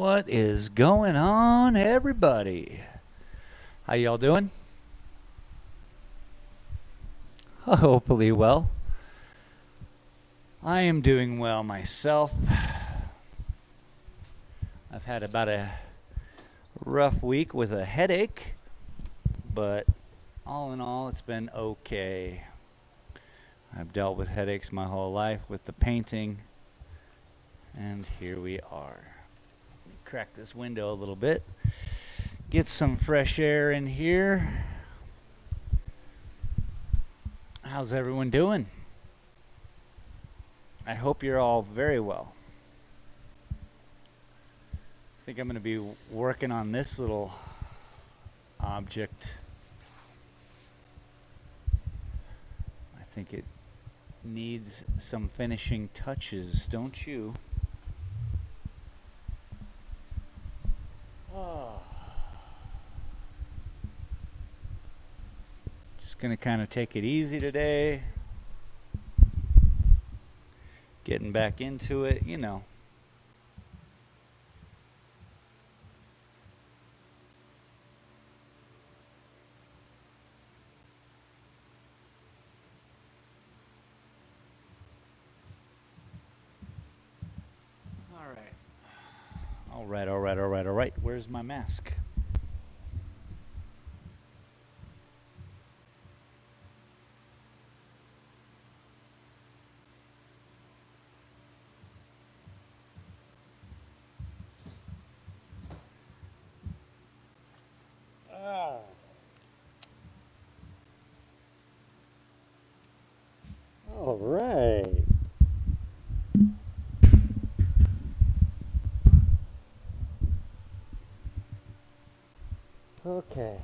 What is going on, everybody? How y'all doing? Hopefully well. I am doing well myself. I've had about a rough week with a headache, but all in all, it's been okay. I've dealt with headaches my whole life with the painting, and here we are. Crack this window a little bit, get some fresh air in here. How's everyone doing? I hope you're all very well. I think I'm going to be working on this little object. I think it needs some finishing touches, don't you? Oh. Just going to kind of take it easy today. Getting back into it, you know. All right. Where's my mask? All right. Okay.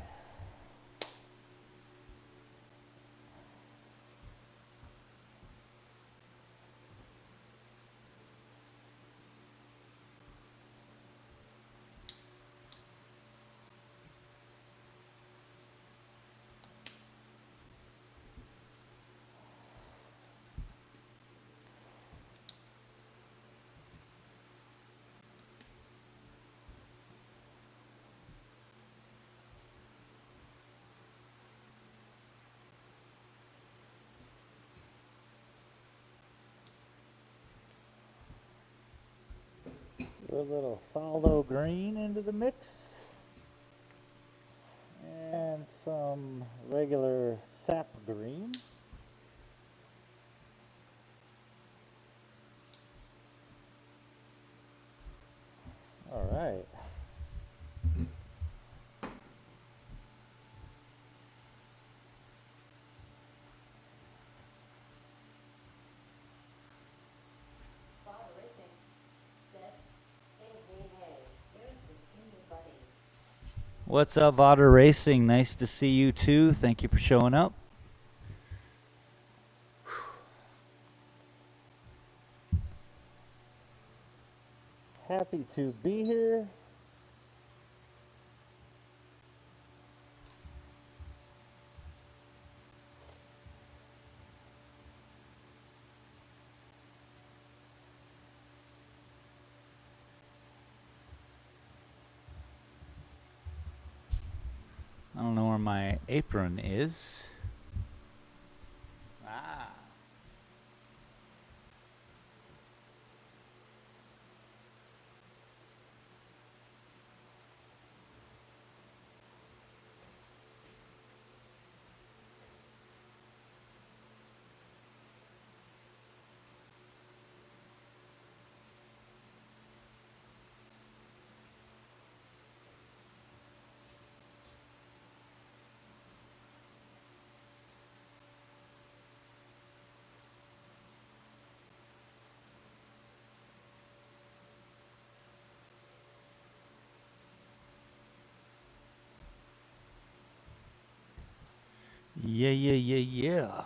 A little phthalo green into the mix. And some regular sap green. All right. What's up, Otter Racing? Nice to see you too. Thank you for showing up. Happy to be here. I don't know where my apron is. Ah. Yeah.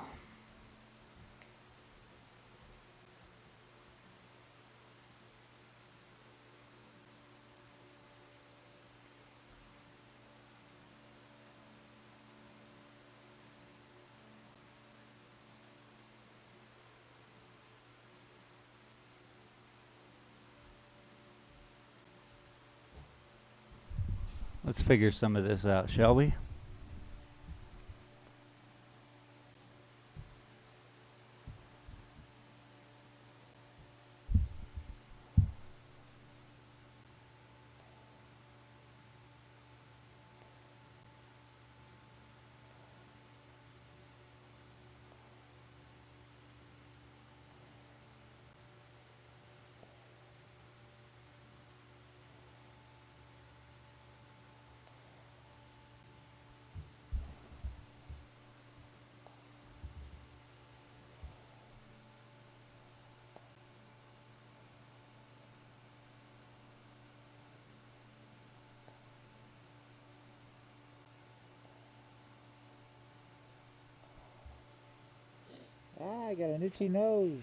Let's figure some of this out, shall we? I got an itchy nose.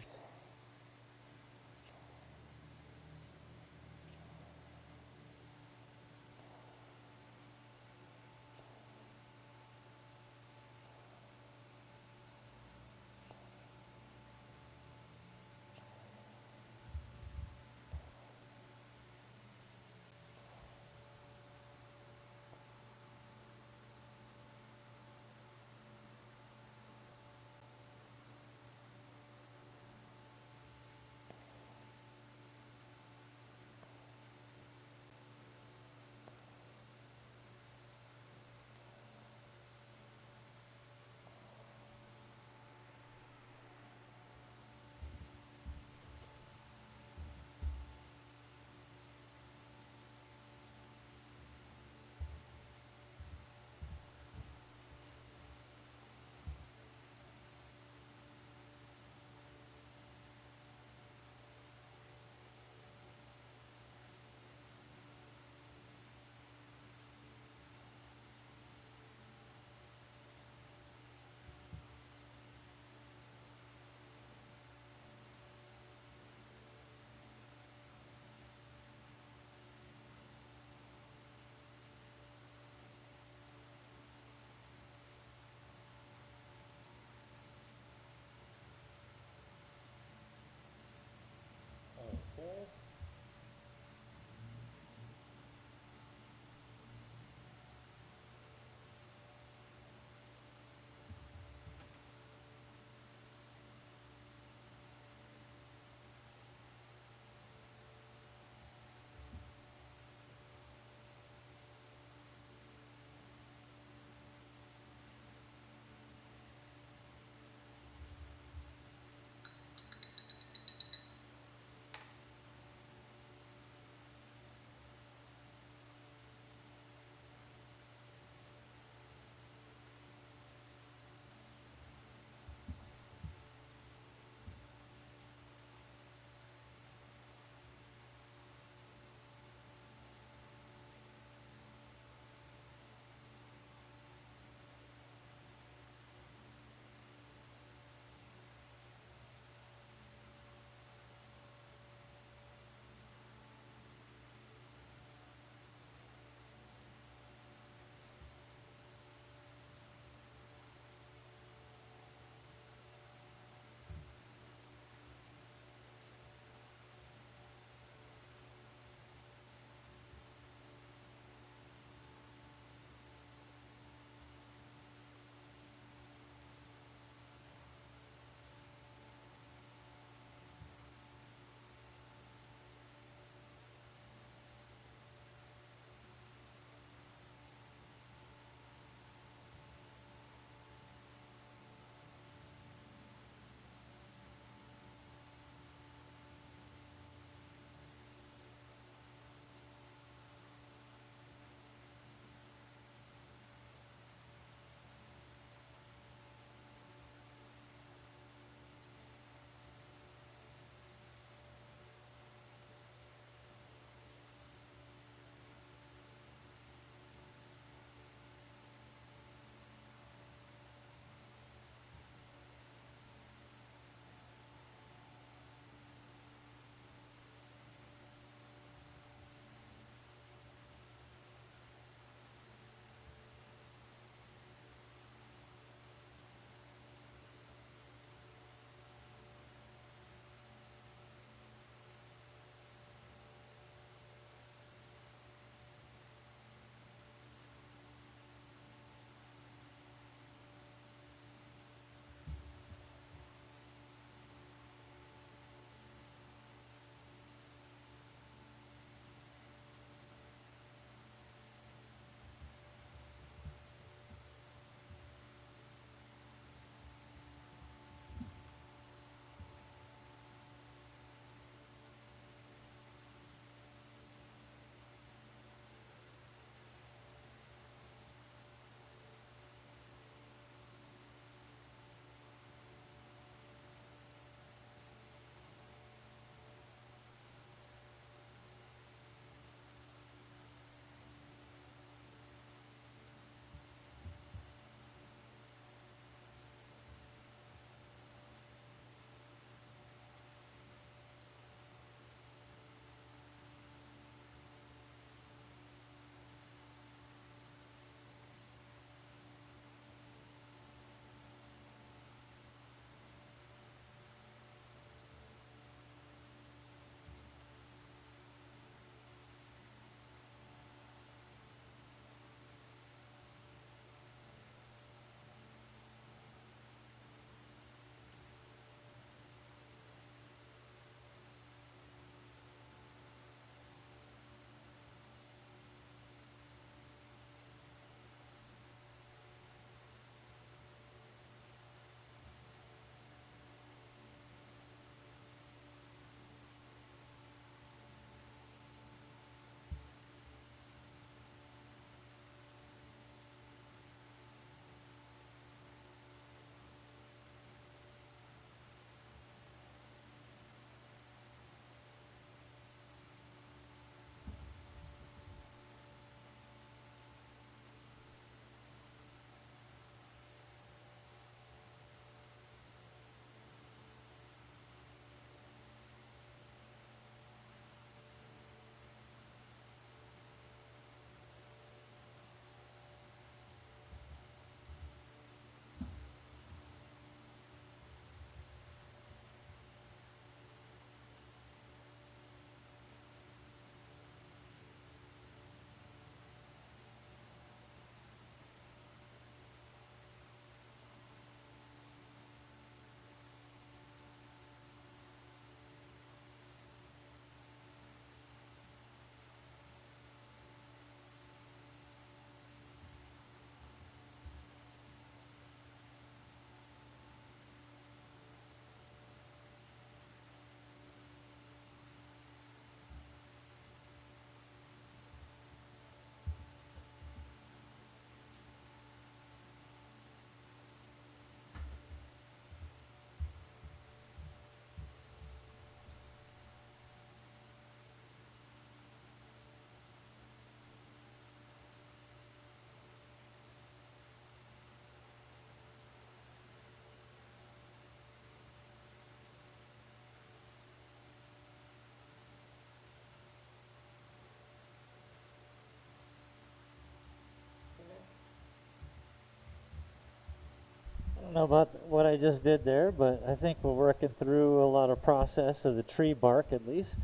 know about what I just did there, but I think we're working through a lot of process of the tree bark at least.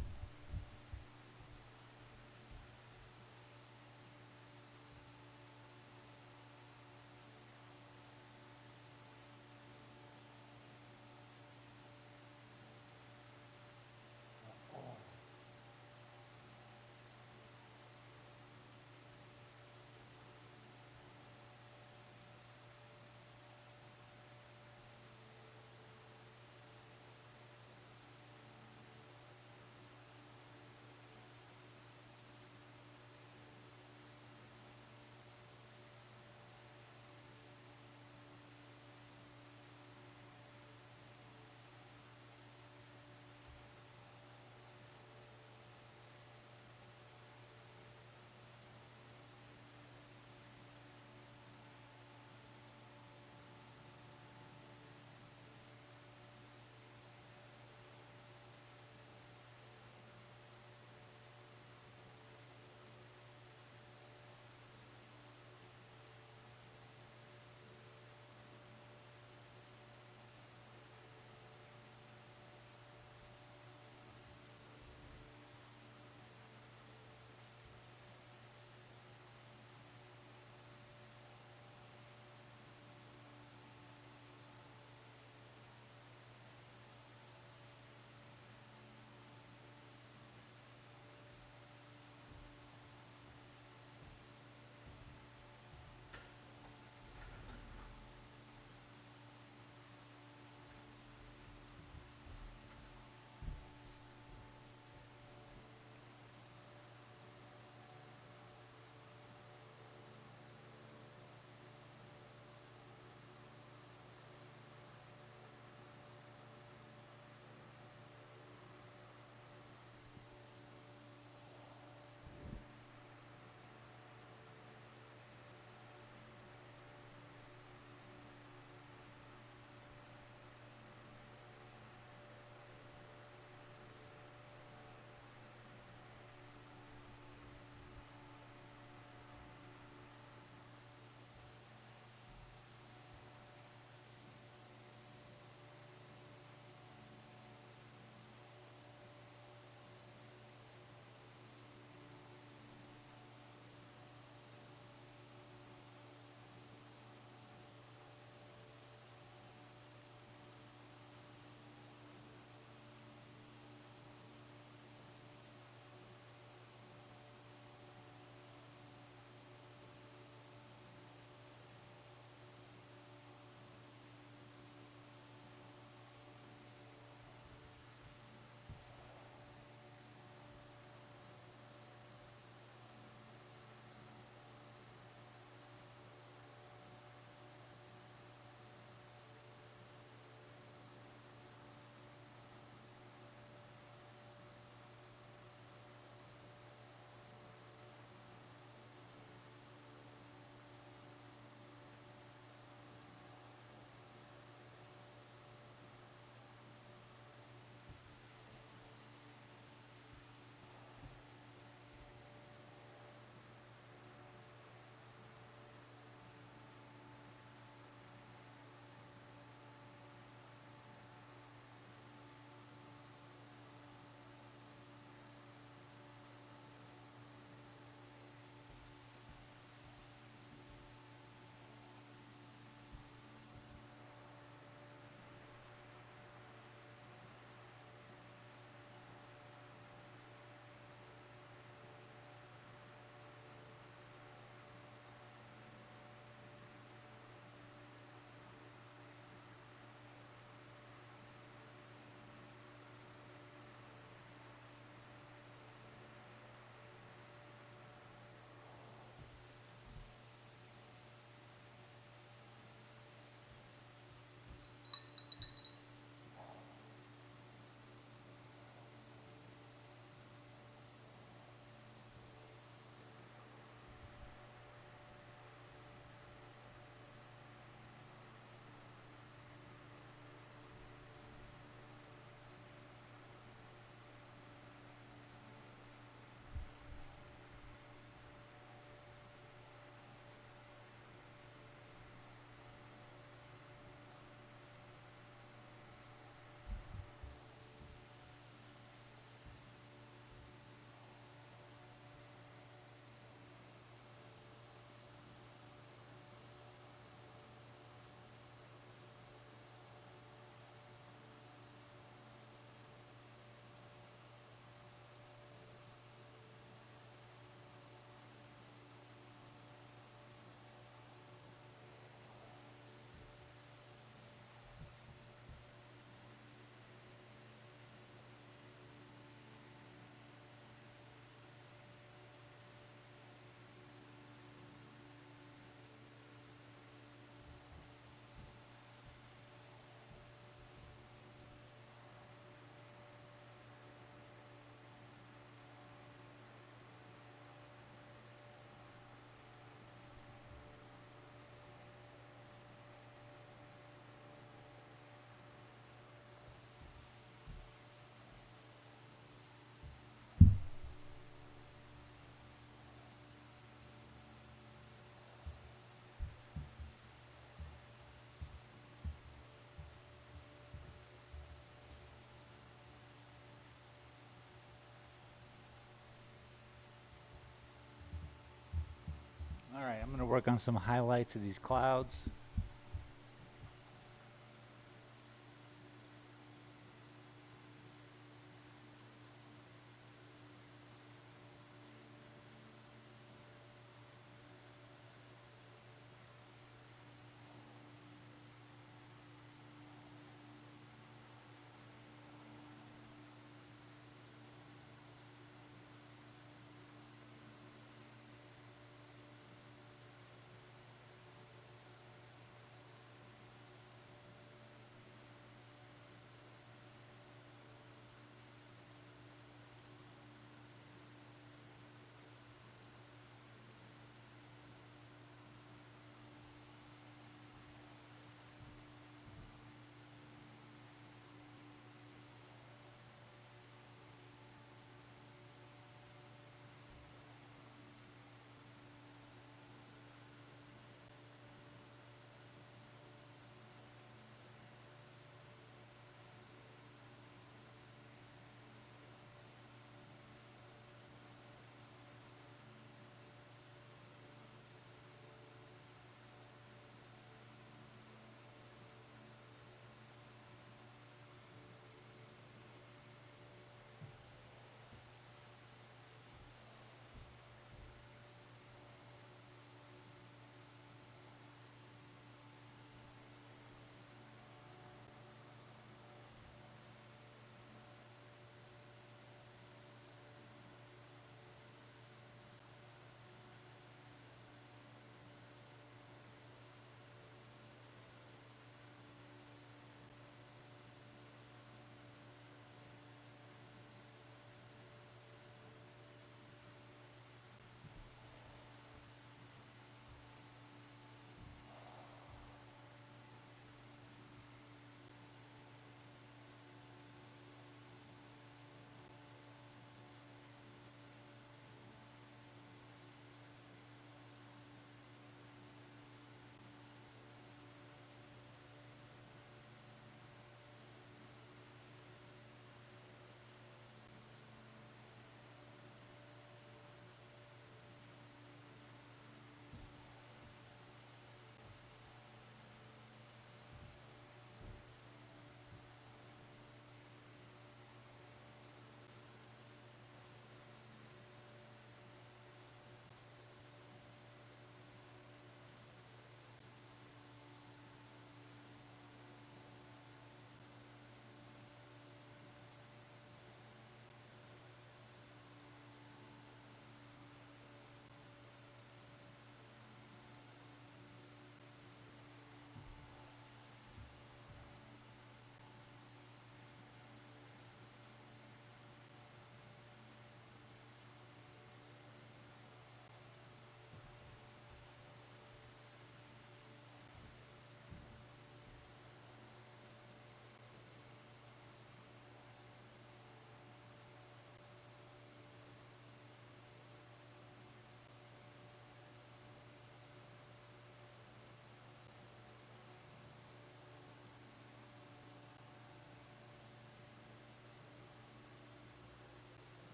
All right, I'm going to work on some highlights of these clouds.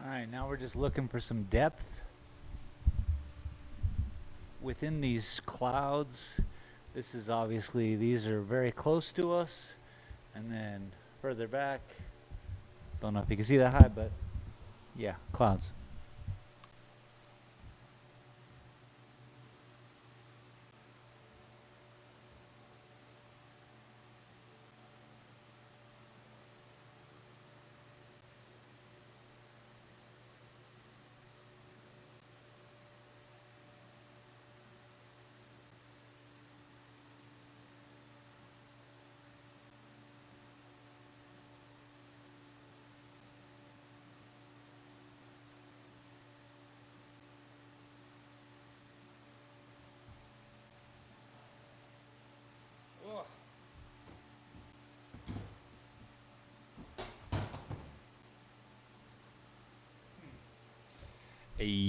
All right, now we're just looking for some depth within these clouds. This is obviously, these are very close to us. And then further back, don't know if you can see that high, but yeah, clouds.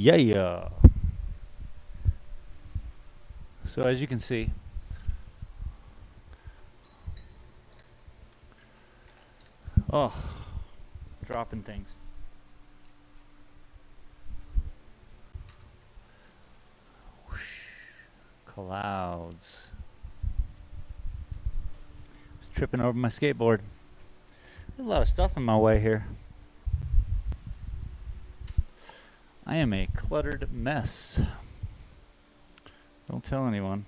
Yeah, yeah. So as you can see, oh, dropping things. Whoosh. Clouds. I was tripping over my skateboard. There's a lot of stuff in my way here. I am a cluttered mess. Don't tell anyone.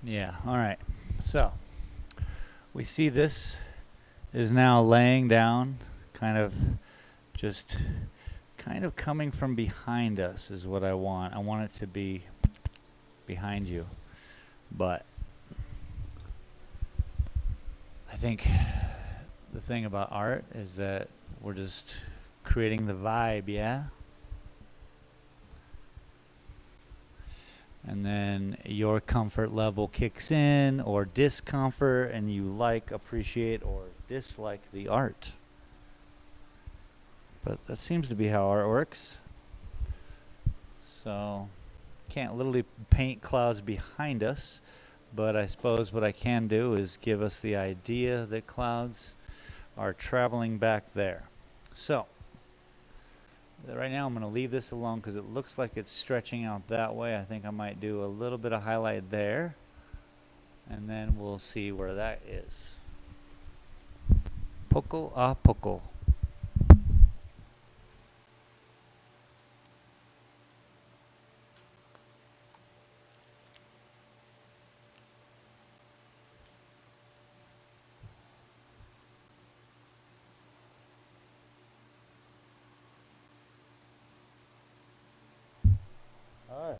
Yeah, all right. So, we see this is now laying down, kind of coming from behind us is what I want. I want it to be behind you. But I think the thing about art is that we're just creating the vibe, yeah? And then your comfort level kicks in, or discomfort, and you like, appreciate, or dislike the art. But that seems to be how art works. So, can't literally paint clouds behind us, but I suppose what I can do is give us the idea that clouds are traveling back there. So, right now I'm going to leave this alone because it looks like it's stretching out that way. I think I might do a little bit of highlight there, and then we'll see where that is. Poco a poco. All right.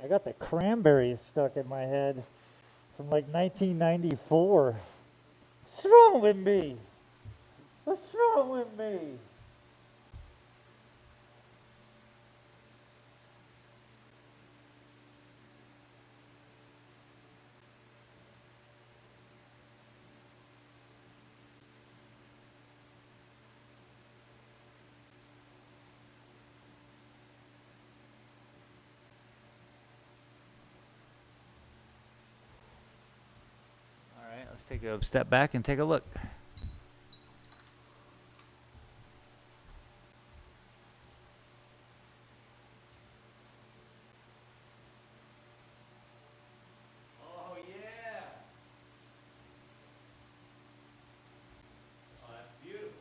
I got the Cranberries stuck in my head from like 1994. What's wrong with me? What's wrong with me? All right, let's take a step back and take a look. Oh, yeah. Oh, that's beautiful.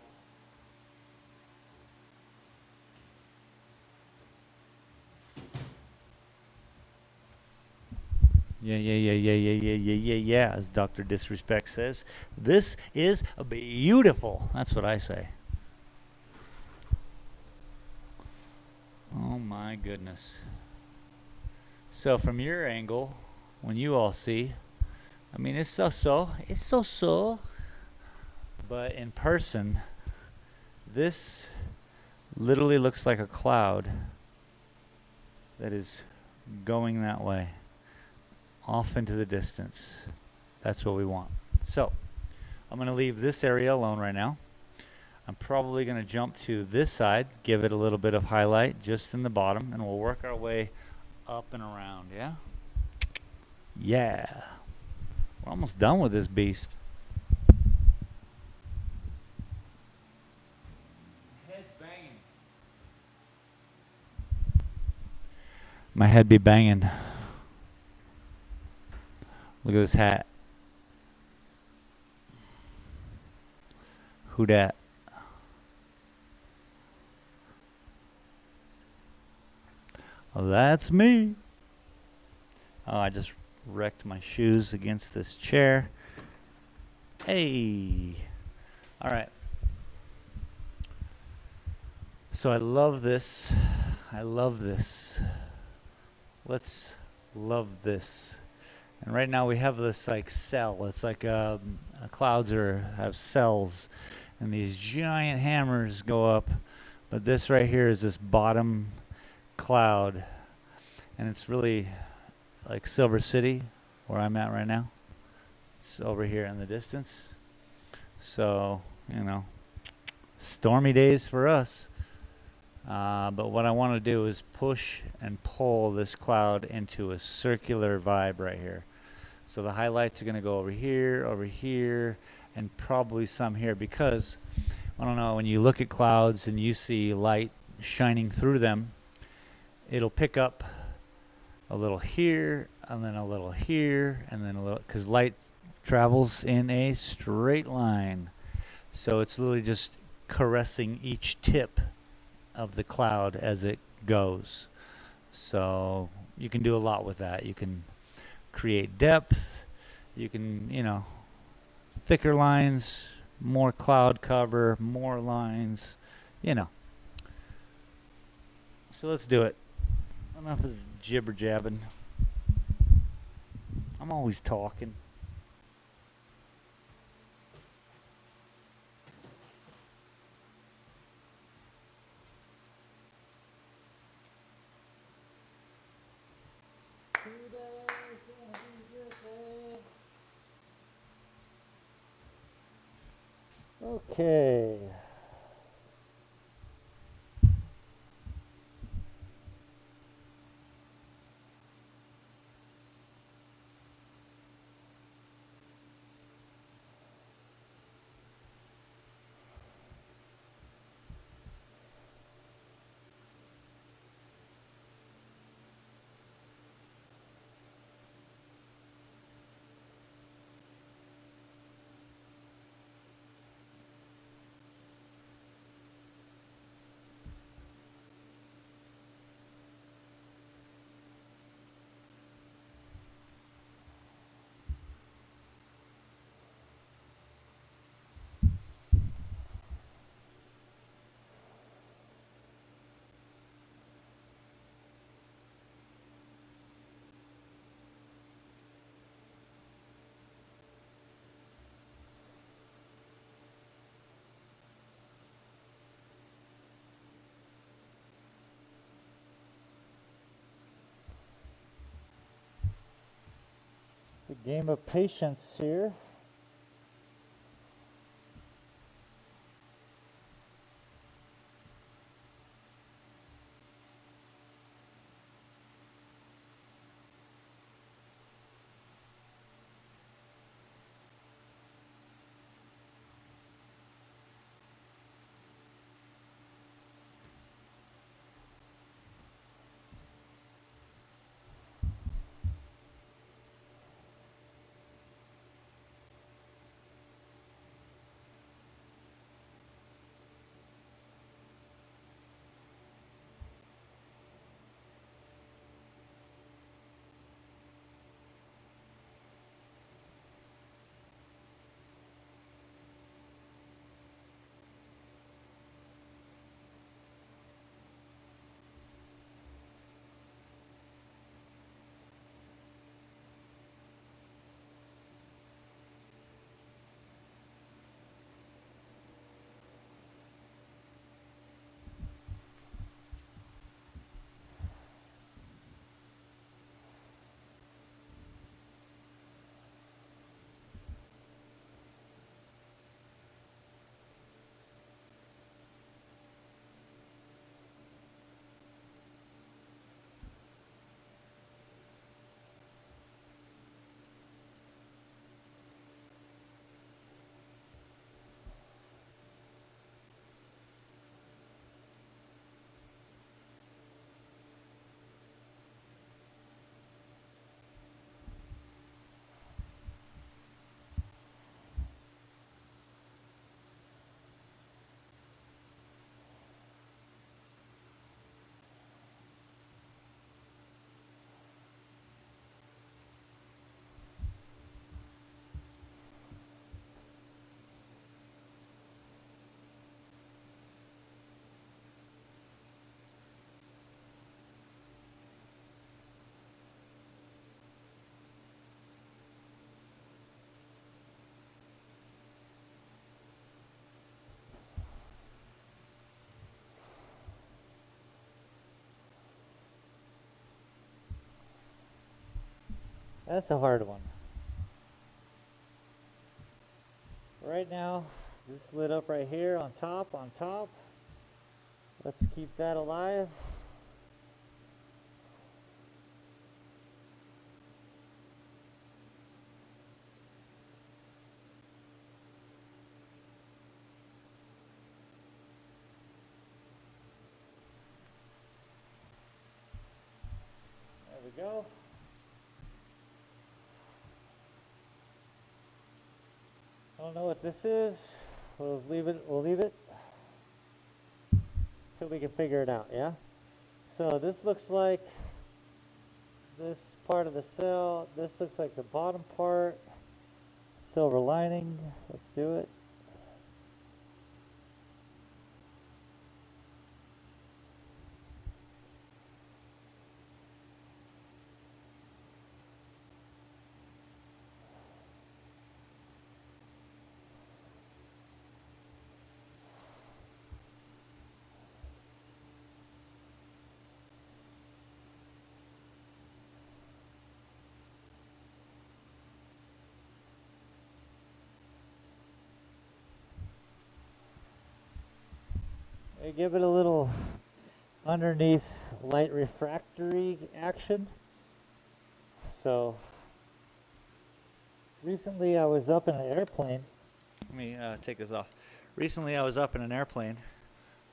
Yeah, as Dr. Disrespect says. This is beautiful. That's what I say. Oh my goodness. So from your angle, when you all see, I mean, it's so. But in person, this literally looks like a cloud that is going that way. off into the distance. That's what we want. So I'm going to leave this area alone right now. I'm probably going to jump to this side, give it a little bit of highlight just in the bottom, and we'll work our way up and around, yeah? Yeah. We're almost done with this beast. Head's banging. My head be banging. Look at this hat. Who dat? Oh, that's me. Oh, I just wrecked my shoes against this chair. Hey. All right. So I love this. I love this. Let's love this. And right now we have this like cell. It's like clouds have cells, and these giant hammers go up. But this right here is this bottom cloud, and it's really like Silver City, where I'm at right now. It's over here in the distance. So, you know, stormy days for us. But what I want to do is push and pull this cloud into a circular vibe right here. So the highlights are going to go over here, and probably some here, because, I don't know, when you look at clouds and you see light shining through them, it'll pick up a little here, and then a little here, and then a little, because light travels in a straight line. So it's literally just caressing each tip of the cloud as it goes. So you can do a lot with that. You can create depth. You can, you know, thicker lines, more cloud cover, more lines, you know. So let's do it. Enough of jibber jabbing. I'm always talking. Okay. A game of patience here. That's a hard one. Right now, it's lit up right here on top, on top. Let's keep that alive. There we go. I don't know what this is. We'll leave it till we can figure it out, yeah? So this looks like this part of the cell. This looks like the bottom part. Silver lining. Let's do it. Give it a little underneath light refractory action. So recently I was up in an airplane. Let me take this off. Recently I was up in an airplane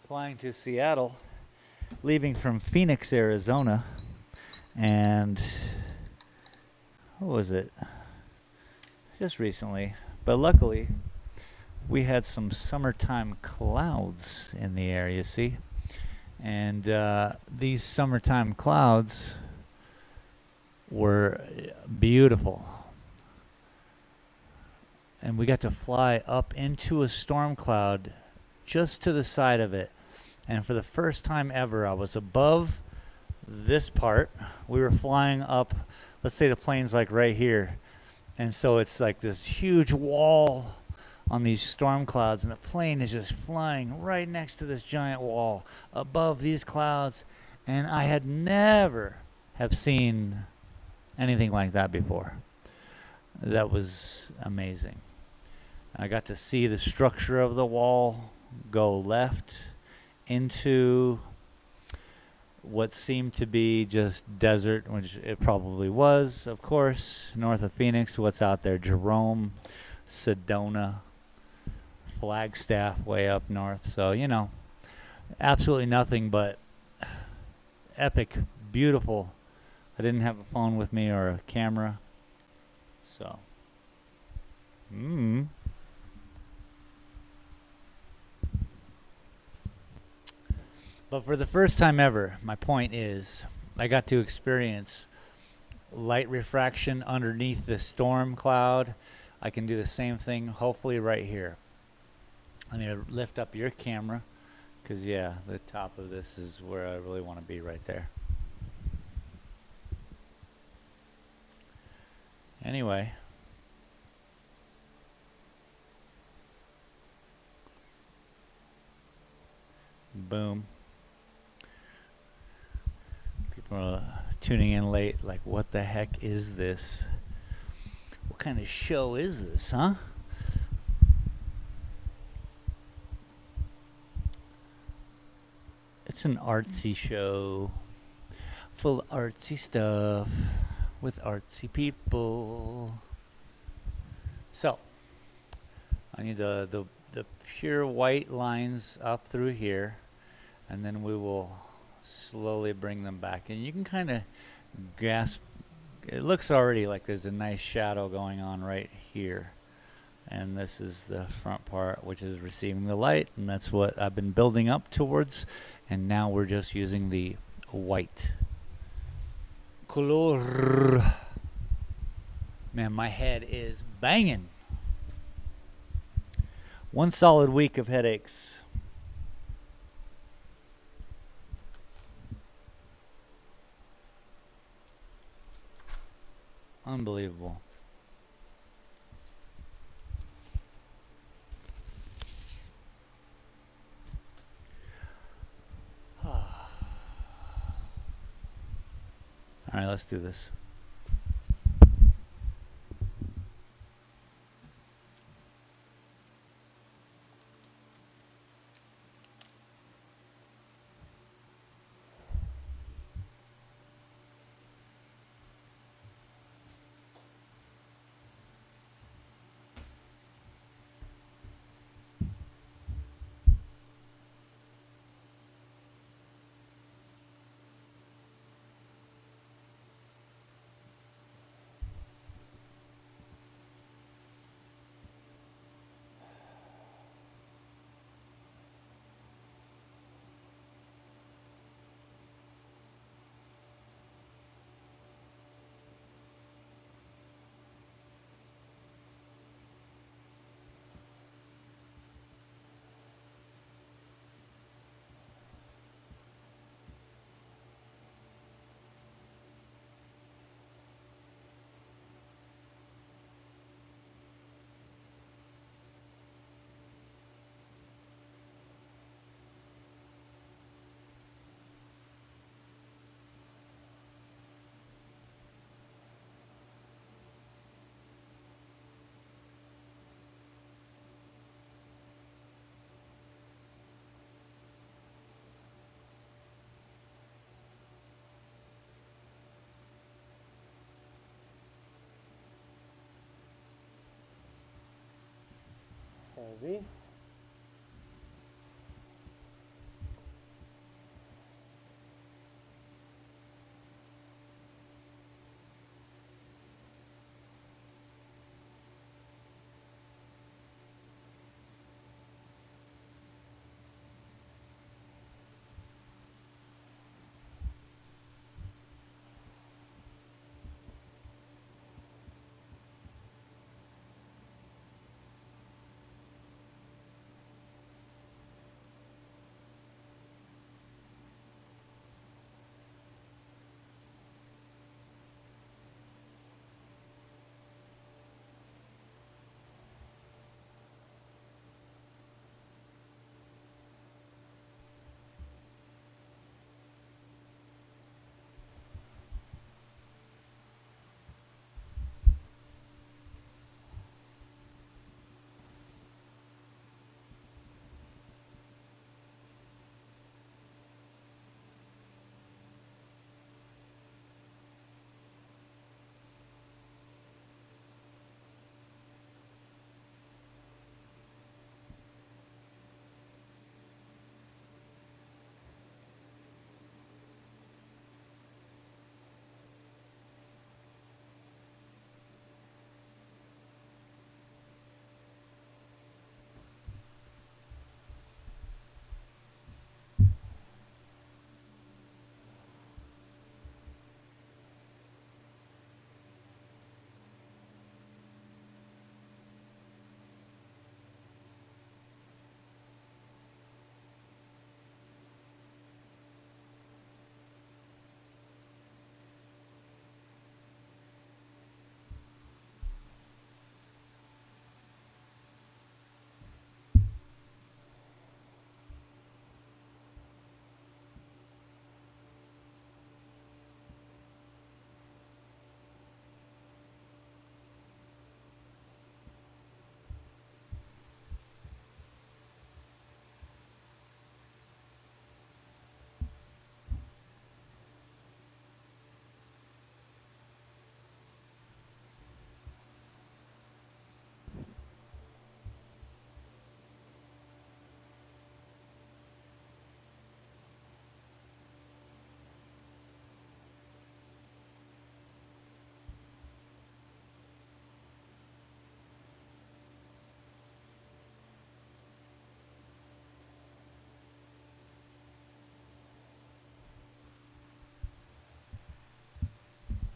flying to Seattle, leaving from Phoenix, Arizona, and what was it? Just recently, but luckily we had some summertime clouds in the air, you see, and these summertime clouds were beautiful, and we got to fly up into a storm cloud just to the side of it, and for the first time ever I was above this part. We were flying up, let's say the plane's like right here, and so it's like this huge wall on these storm clouds, and the plane is just flying right next to this giant wall above these clouds, and I had never have seen anything like that before. That was amazing. I got to see the structure of the wall go left into what seemed to be just desert, which it probably was, of course, north of Phoenix. What's out there? Jerome, Sedona, Flagstaff way up north. So, you know, absolutely nothing but epic, beautiful. I didn't have a phone with me or a camera. So, But for the first time ever, my point is, I got to experience light refraction underneath the storm cloud. I can do the same thing, hopefully right here. Let me lift up your camera, because, yeah, the top of this is where I really want to be, right there. Anyway. Boom. People are tuning in late, like, what the heck is this? What kind of show is this, huh? It's an artsy show full of artsy stuff with artsy people. So, I need the pure white lines up through here, and then we will slowly bring them back. And you can kind of grasp, it looks already like there's a nice shadow going on right here. And this is the front part, which is receiving the light, and that's what I've been building up towards. And now we're just using the white color. Man, my head is banging. One solid week of headaches. Unbelievable. All right, let's do this. heavy.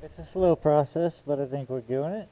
It's a slow process, but I think we're doing it.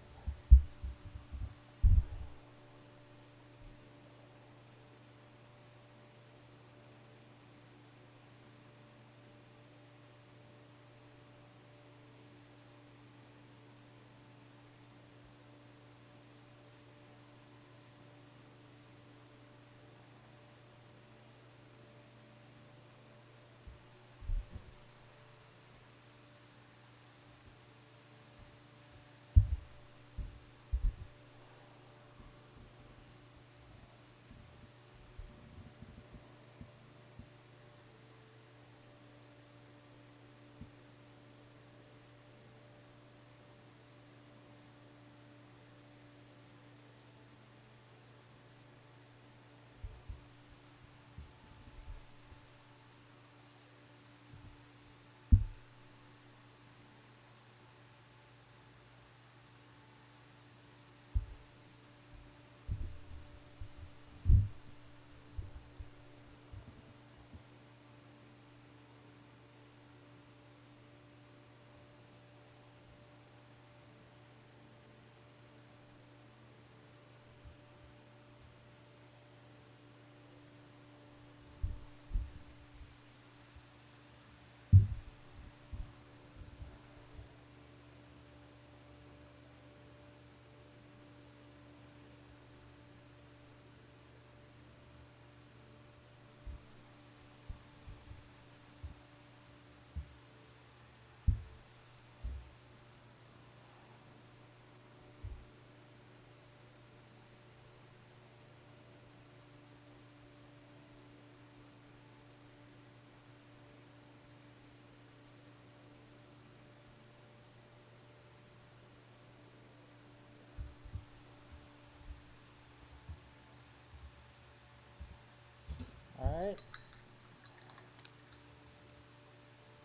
right.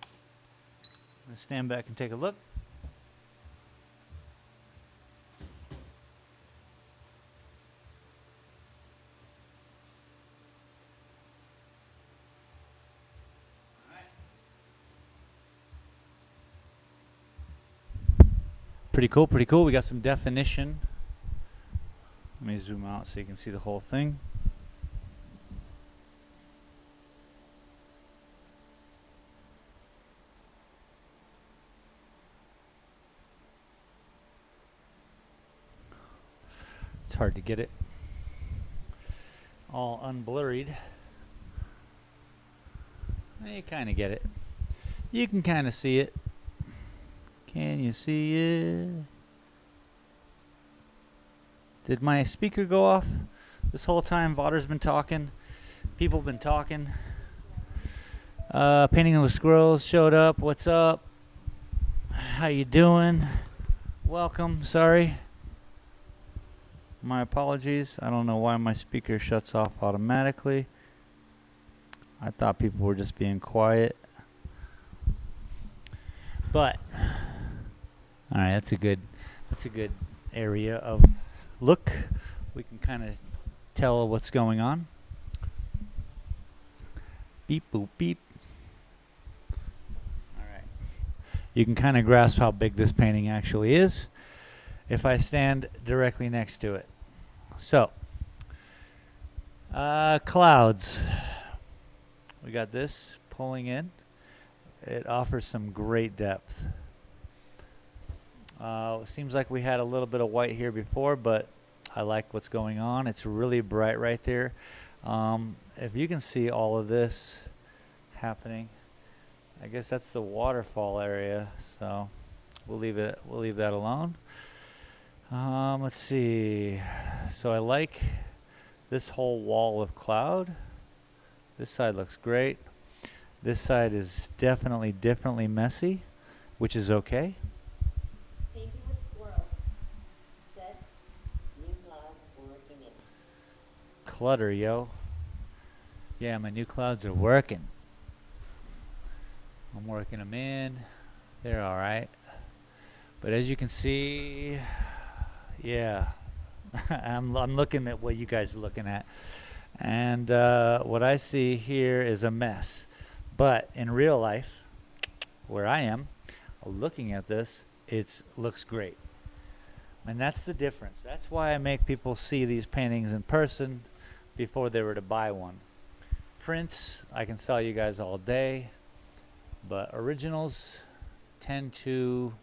I'm gonna stand back and take a look. Pretty cool, pretty cool. We got some definition. Let me zoom out so you can see the whole thing. It's hard to get it all unblurred. You kind of get it. You can kind of see it. Can you see it? Did my speaker go off? This whole time Vodder's been talking. People been talking. Painting with Squirrels showed up. What's up? How you doing? Welcome. Sorry. My apologies. I don't know why my speaker shuts off automatically. I thought people were just being quiet. But all right, that's a good area of look. We can kind of tell what's going on. Beep boop beep. All right. You can kind of grasp how big this painting actually is if I stand directly next to it. So, clouds. We got this pulling in. It offers some great depth. Seems like we had a little bit of white here before, but I like what's going on. It's really bright right there. If you can see all of this happening, I guess that's the waterfall area. So we'll leave it. We'll leave that alone. Let's see. So I like this whole wall of cloud. This side looks great. This side is definitely messy, which is okay. Painting with Squirrels. Set. New clouds working in. Clutter, yo. Yeah, my new clouds are working. I'm working them in. They're all right. But as you can see, yeah, I'm looking at what you guys are looking at. And what I see here is a mess. But in real life, where I am, looking at this, it looks great. And that's the difference. That's why I make people see these paintings in person before they were to buy one. Prints, I can sell you guys all day. But originals tend to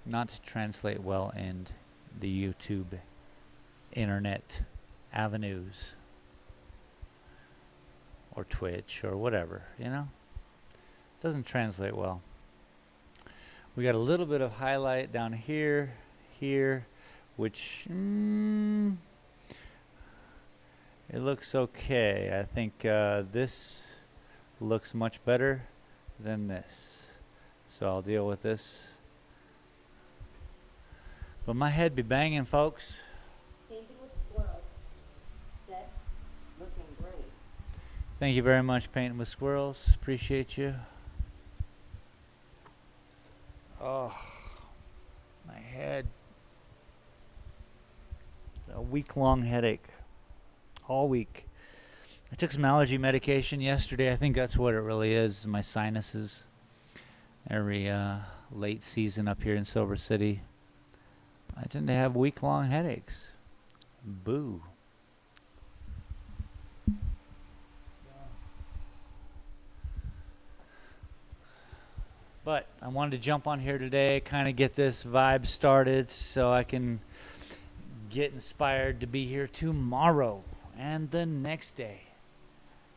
not translate well in the YouTube internet avenues or Twitch or whatever, you know? Doesn't translate well. We got a little bit of highlight down here, which it looks okay. I think this looks much better than this. So I'll deal with this. But my head be banging, folks. Painting with Squirrels. Set. Looking great. Thank you very much, Painting with Squirrels. Appreciate you. Oh, my head. A week-long headache. All week. I took some allergy medication yesterday. I think that's what it really is. My sinuses. Every late season up here in Silver City, I tend to have week-long headaches. Boo. But I wanted to jump on here today, kind of get this vibe started so I can get inspired to be here tomorrow and the next day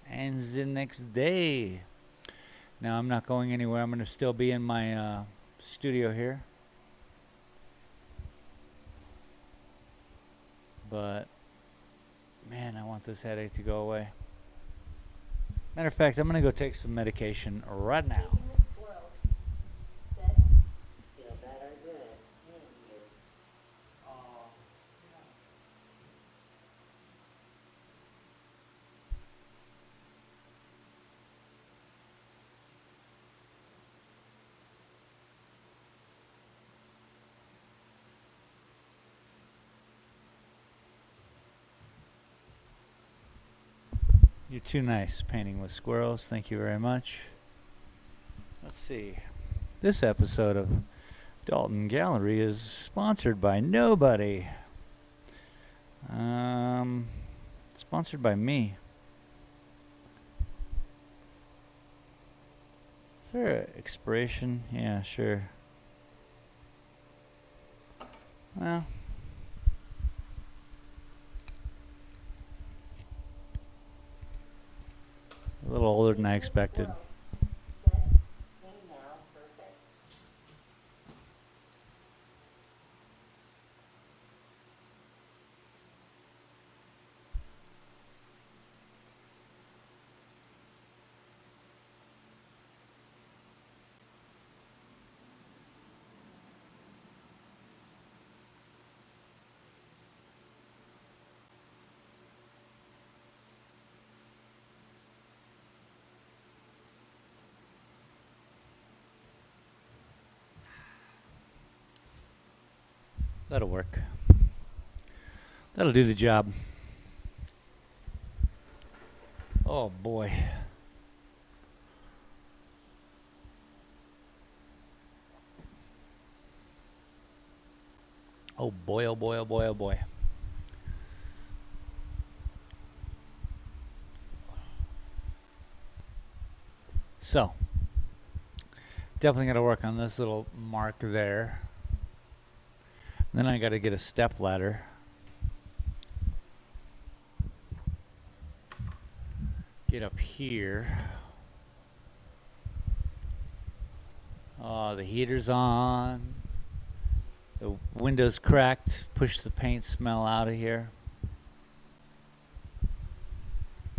and the next day. Now I'm not going anywhere. I'm going to still be in my studio here. But man, I want this headache to go away. Matter of fact, I'm going to go take some medication right now. Painting with Squirrels. Set. Feel better. Good. Seeing you. You're too nice painting with squirrels. Thank you very much. Let's see. This episode of Dalton Gallery is sponsored by nobody. Sponsored by me. Is there an expiration? Yeah, sure. Well, a little older than I expected. Set. Hey now, perfect. That'll work. That'll do the job. Oh boy. Oh boy, oh boy, oh boy, oh boy. So, definitely got to work on this little mark there. Then I got to get a step ladder. Get up here. Oh, the heater's on. The window's cracked. Push the paint smell out of here.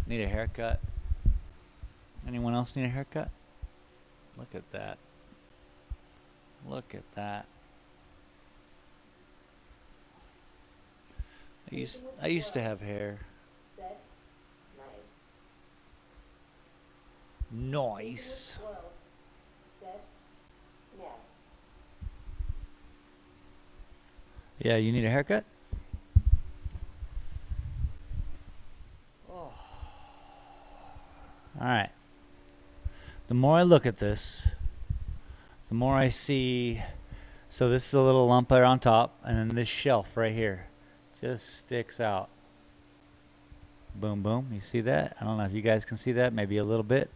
Need a haircut? Anyone else need a haircut? Look at that. Look at that. I used to have hair. Set. Nice. Nice. Squirrels. Set. Yes. Yeah, you need a haircut? Oh. All right. The more I look at this, the more I see. So this is a little lump there on top, and then this shelf right here just sticks out. Boom, boom. You see that? I don't know if you guys can see that, maybe a little bit.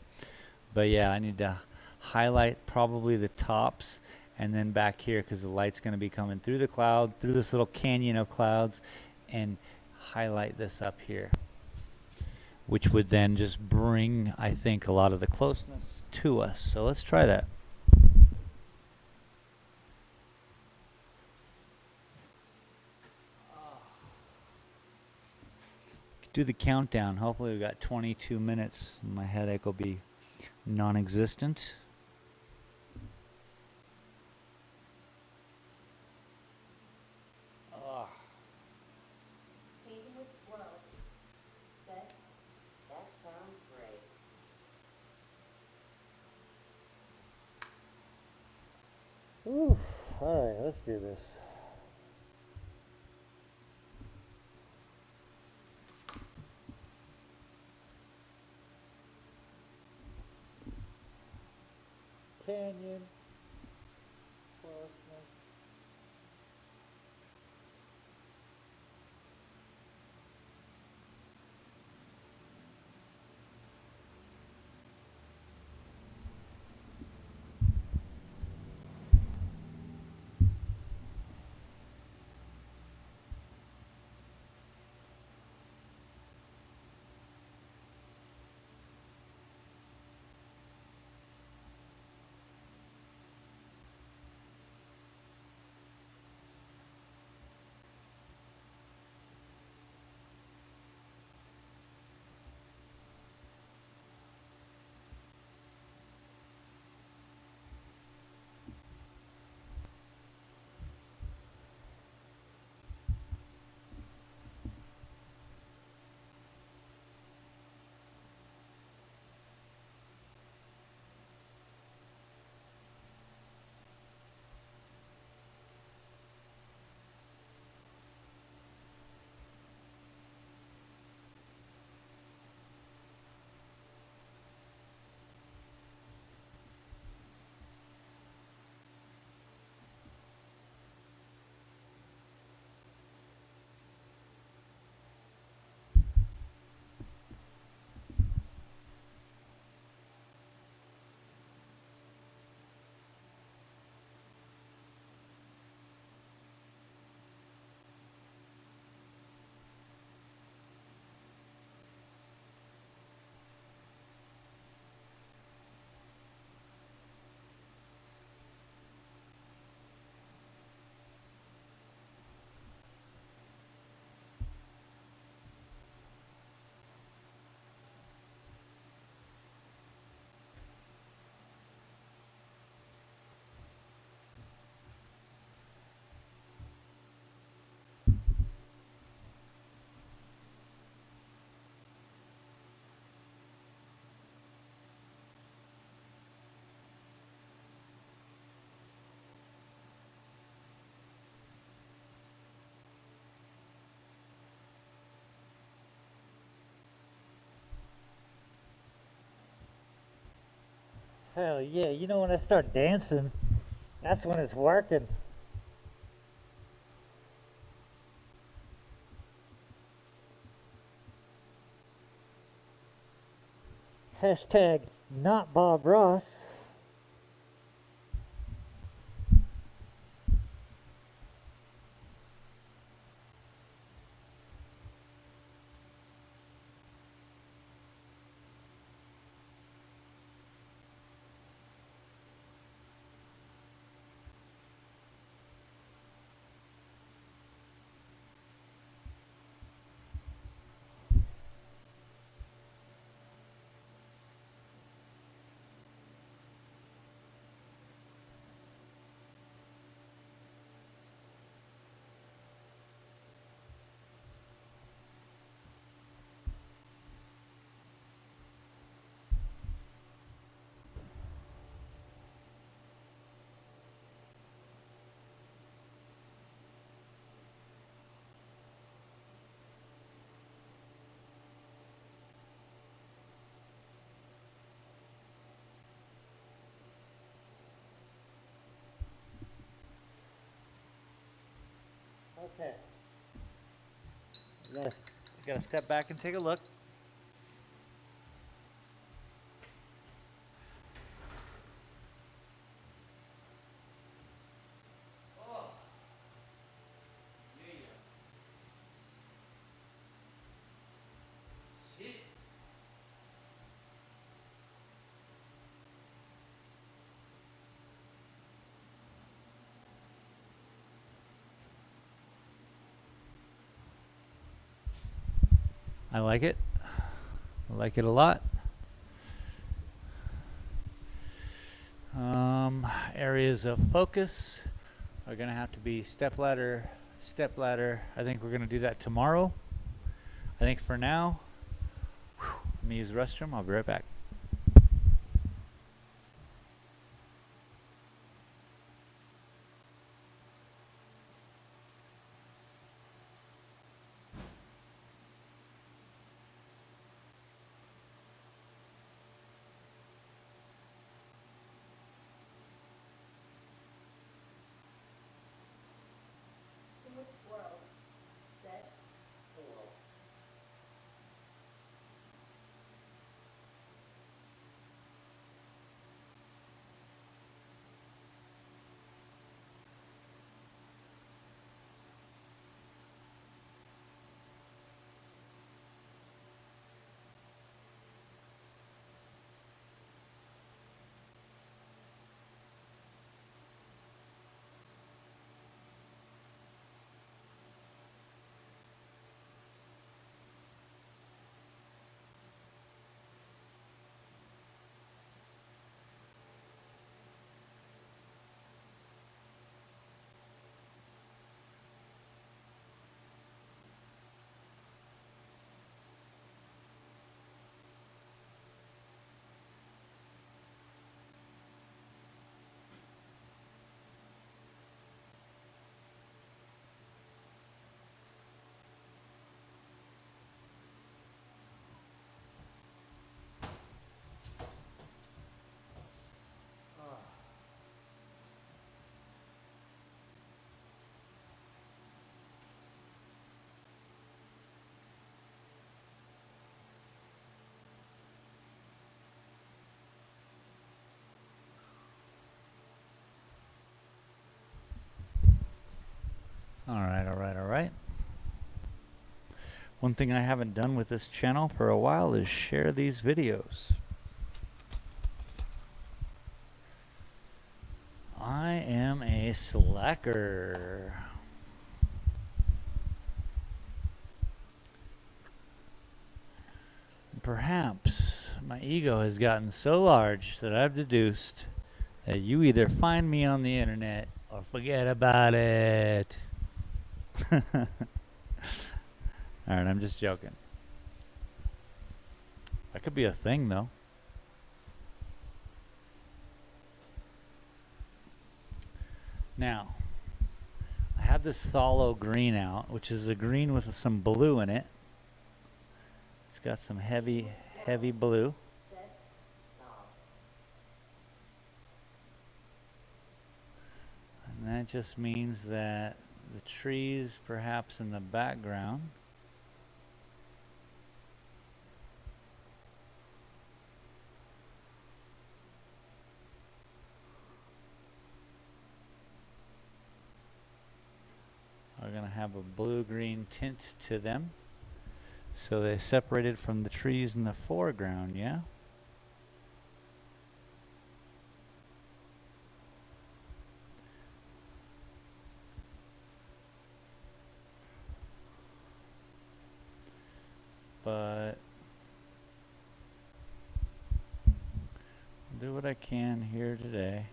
But yeah, I need to highlight probably the tops and then back here because the light's going to be coming through the cloud, through this little canyon of clouds, and highlight this up here, which would then just bring, I think, a lot of the closeness to us. So let's try that. Do the countdown. Hopefully we got 22 minutes. My headache will be non-existent. Painting with squirrels. Set. That sounds great. Ooh, all right, let's do this. Canyon. Closeness. Hell yeah, you know when I start dancing, that's when it's working. Hashtag not Bob Ross. Okay. Yes. Gotta step back and take a look. I like it. I like it a lot. Areas of focus are going to have to be step ladder, step ladder. I think we're going to do that tomorrow. I think for now, let me use the restroom. I'll be right back. Do with swirls. Set. Hello. All right, all right, all right. One thing I haven't done with this channel for a while is share these videos. I am a slacker. Perhaps my ego has gotten so large that I've deduced that you either find me on the internet or forget about it. Alright, I'm just joking. That could be a thing, though. Now, I have this phthalo green out, which is a green with some blue in it. It's got some heavy blue. Set. Off. And that just means that the trees perhaps in the background are going to have a blue-green tint to them. So they separated from the trees in the foreground, yeah? But I'll do what I can here today.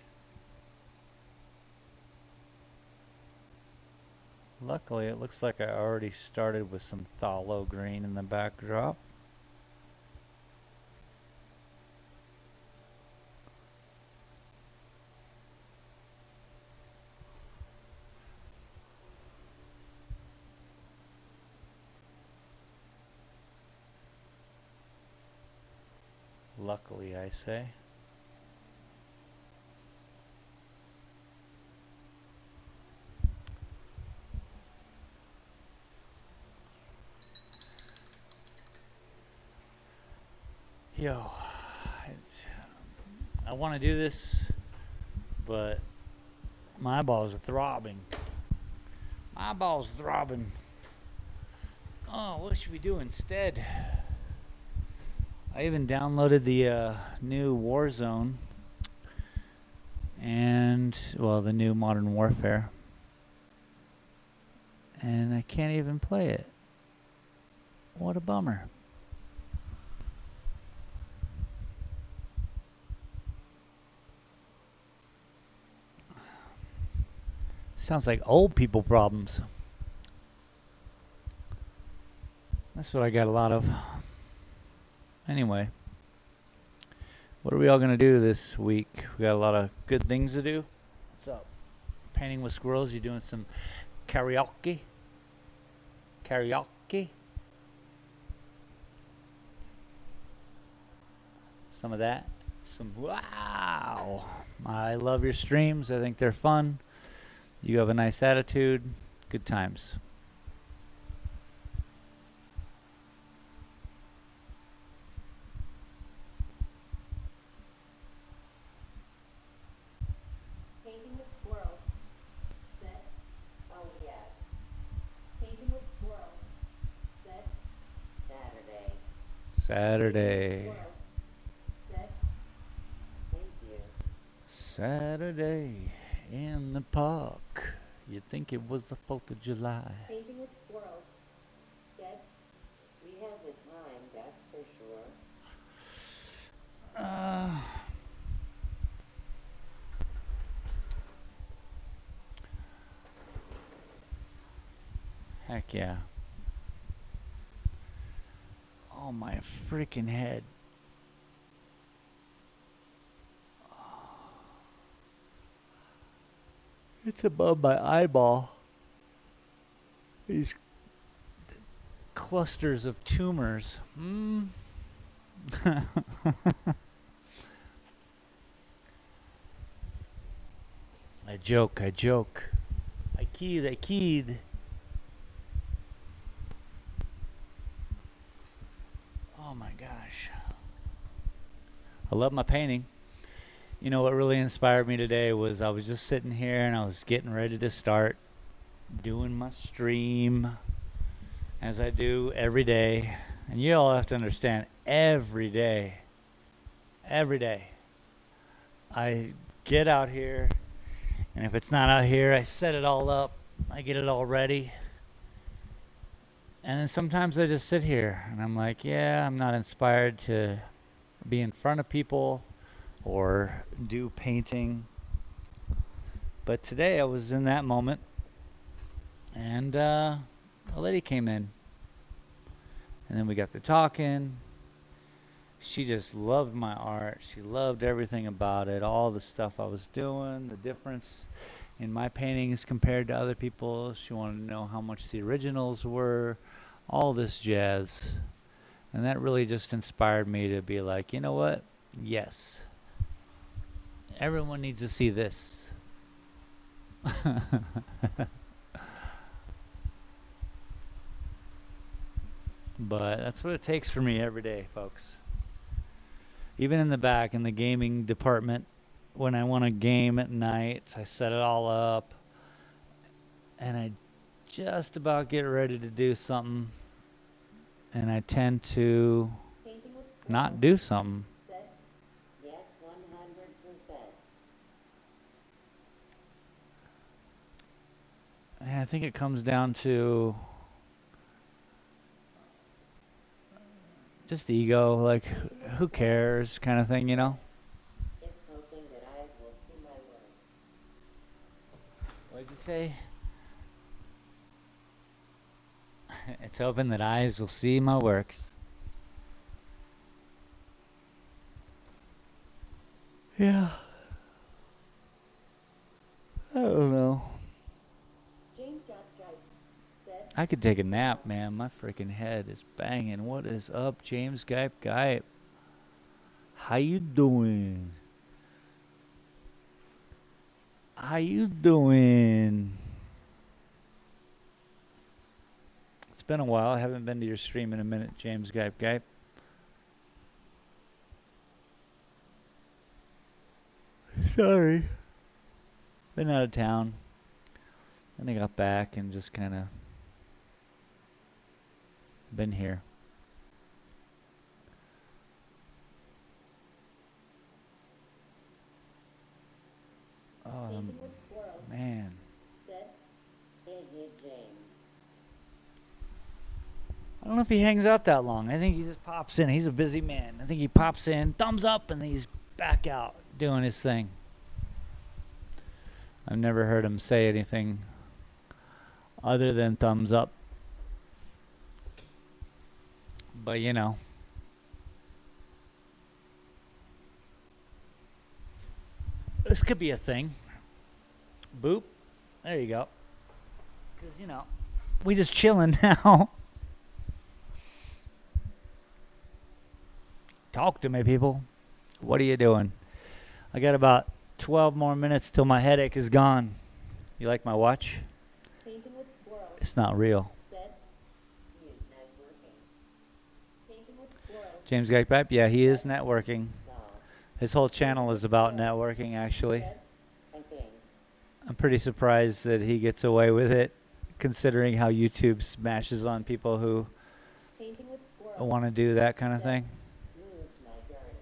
Luckily, it looks like I already started with some phthalo green in the backdrop. Luckily, I say. Yo, I want to do this, but my eyeballs are throbbing. My eyeballs throbbing. Oh, what should we do instead? I even downloaded the new Warzone and, well, the new Modern Warfare. And I can't even play it. What a bummer. Sounds like old people problems. That's what I got a lot of. Anyway, what are we all going to do this week? We got a lot of good things to do. What's up? Painting with squirrels? You doing some karaoke? Karaoke? Some of that? Some wow. I love your streams. I think they're fun. You have a nice attitude. Good times. Painting with squirrels. Set. Oh, yes. Painting with squirrels. Set. Saturday. Saturday. Squirrels. Set. Thank you. Saturday in the park. You'd think it was the 4th of July. Painting with squirrels. Set. We has a time, that's for sure. Heck yeah. Oh, my freaking head. It's above my eyeball. These clusters of tumors. I joke. I keyed. Oh my gosh. I love my painting. You know what really inspired me today was I was just sitting here and I was getting ready to start doing my stream as I do every day. And you all have to understand, every day I get out here, and if it's not out here, I set it all up, I get it all ready. And then sometimes I just sit here and I'm like, yeah, I'm not inspired to be in front of people or do painting. But today I was in that moment, and a lady came in, and then we got to talking. She just loved my art. She loved everything about it, all the stuff I was doing, the difference in my paintings compared to other people. She wanted to know how much the originals were, all this jazz. And that really just inspired me to be like, you know what? Yes. Everyone needs to see this. But that's what it takes for me every day, folks. Even in the back, in the gaming department, when I want to game at night, I set it all up. And I just about get ready to do something. And I tend to Painting with squirrels. not do something. Said, yes, 100%. And I think it comes down to just ego, like, who cares kind of thing, you know? It's hoping that eyes will see my works. What'd you say? It's hoping that eyes will see my works. Yeah. I don't know. James Drive said, I could take a nap, man. My freaking head is banging. What is up, James Gype? How you doing? How you doing? It's been a while. I haven't been to your stream in a minute, James Gype. Sorry. Been out of town. And I got back and just kind of been here. painting with squirrels. Man. Said, hey, James. I don't know if he hangs out that long. I think he just pops in. He's a busy man. I think he pops in, thumbs up, and he's back out doing his thing. I've never heard him say anything other than thumbs up. But, you know. This could be a thing. Boop. There you go. Because, you know, we just chilling now. Talk to me, people. What are you doing? I got about 12 more minutes till my headache is gone. You like my watch? Painting with squirrels. It's not real. Said, he is networking. Painting with squirrels. James Gype, yeah, he is networking. No. His whole channel is about networking, actually. Said, I think. I'm pretty surprised that he gets away with it, considering how YouTube smashes on people who Painting with squirrels. want to do that kind of thing. Moved my garden.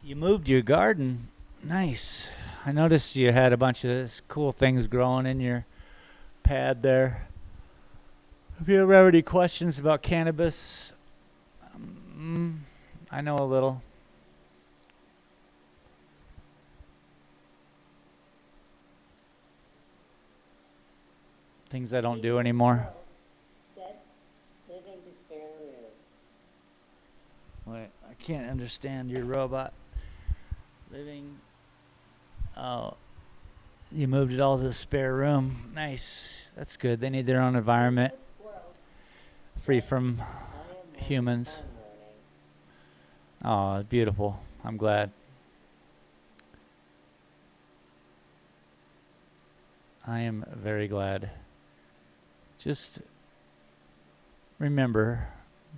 You moved your garden. Nice. I noticed you had a bunch of cool things growing in your pad there. If you ever have any questions about cannabis, I know a little. Things I don't do anymore. Said, living to spare room. Wait, I can't understand your robot. Living. Oh, you moved it all to the spare room. Nice. That's good. They need their own environment, With squirrels. free from I am humans. unlearning. Oh, beautiful. I'm glad. I am very glad. Just remember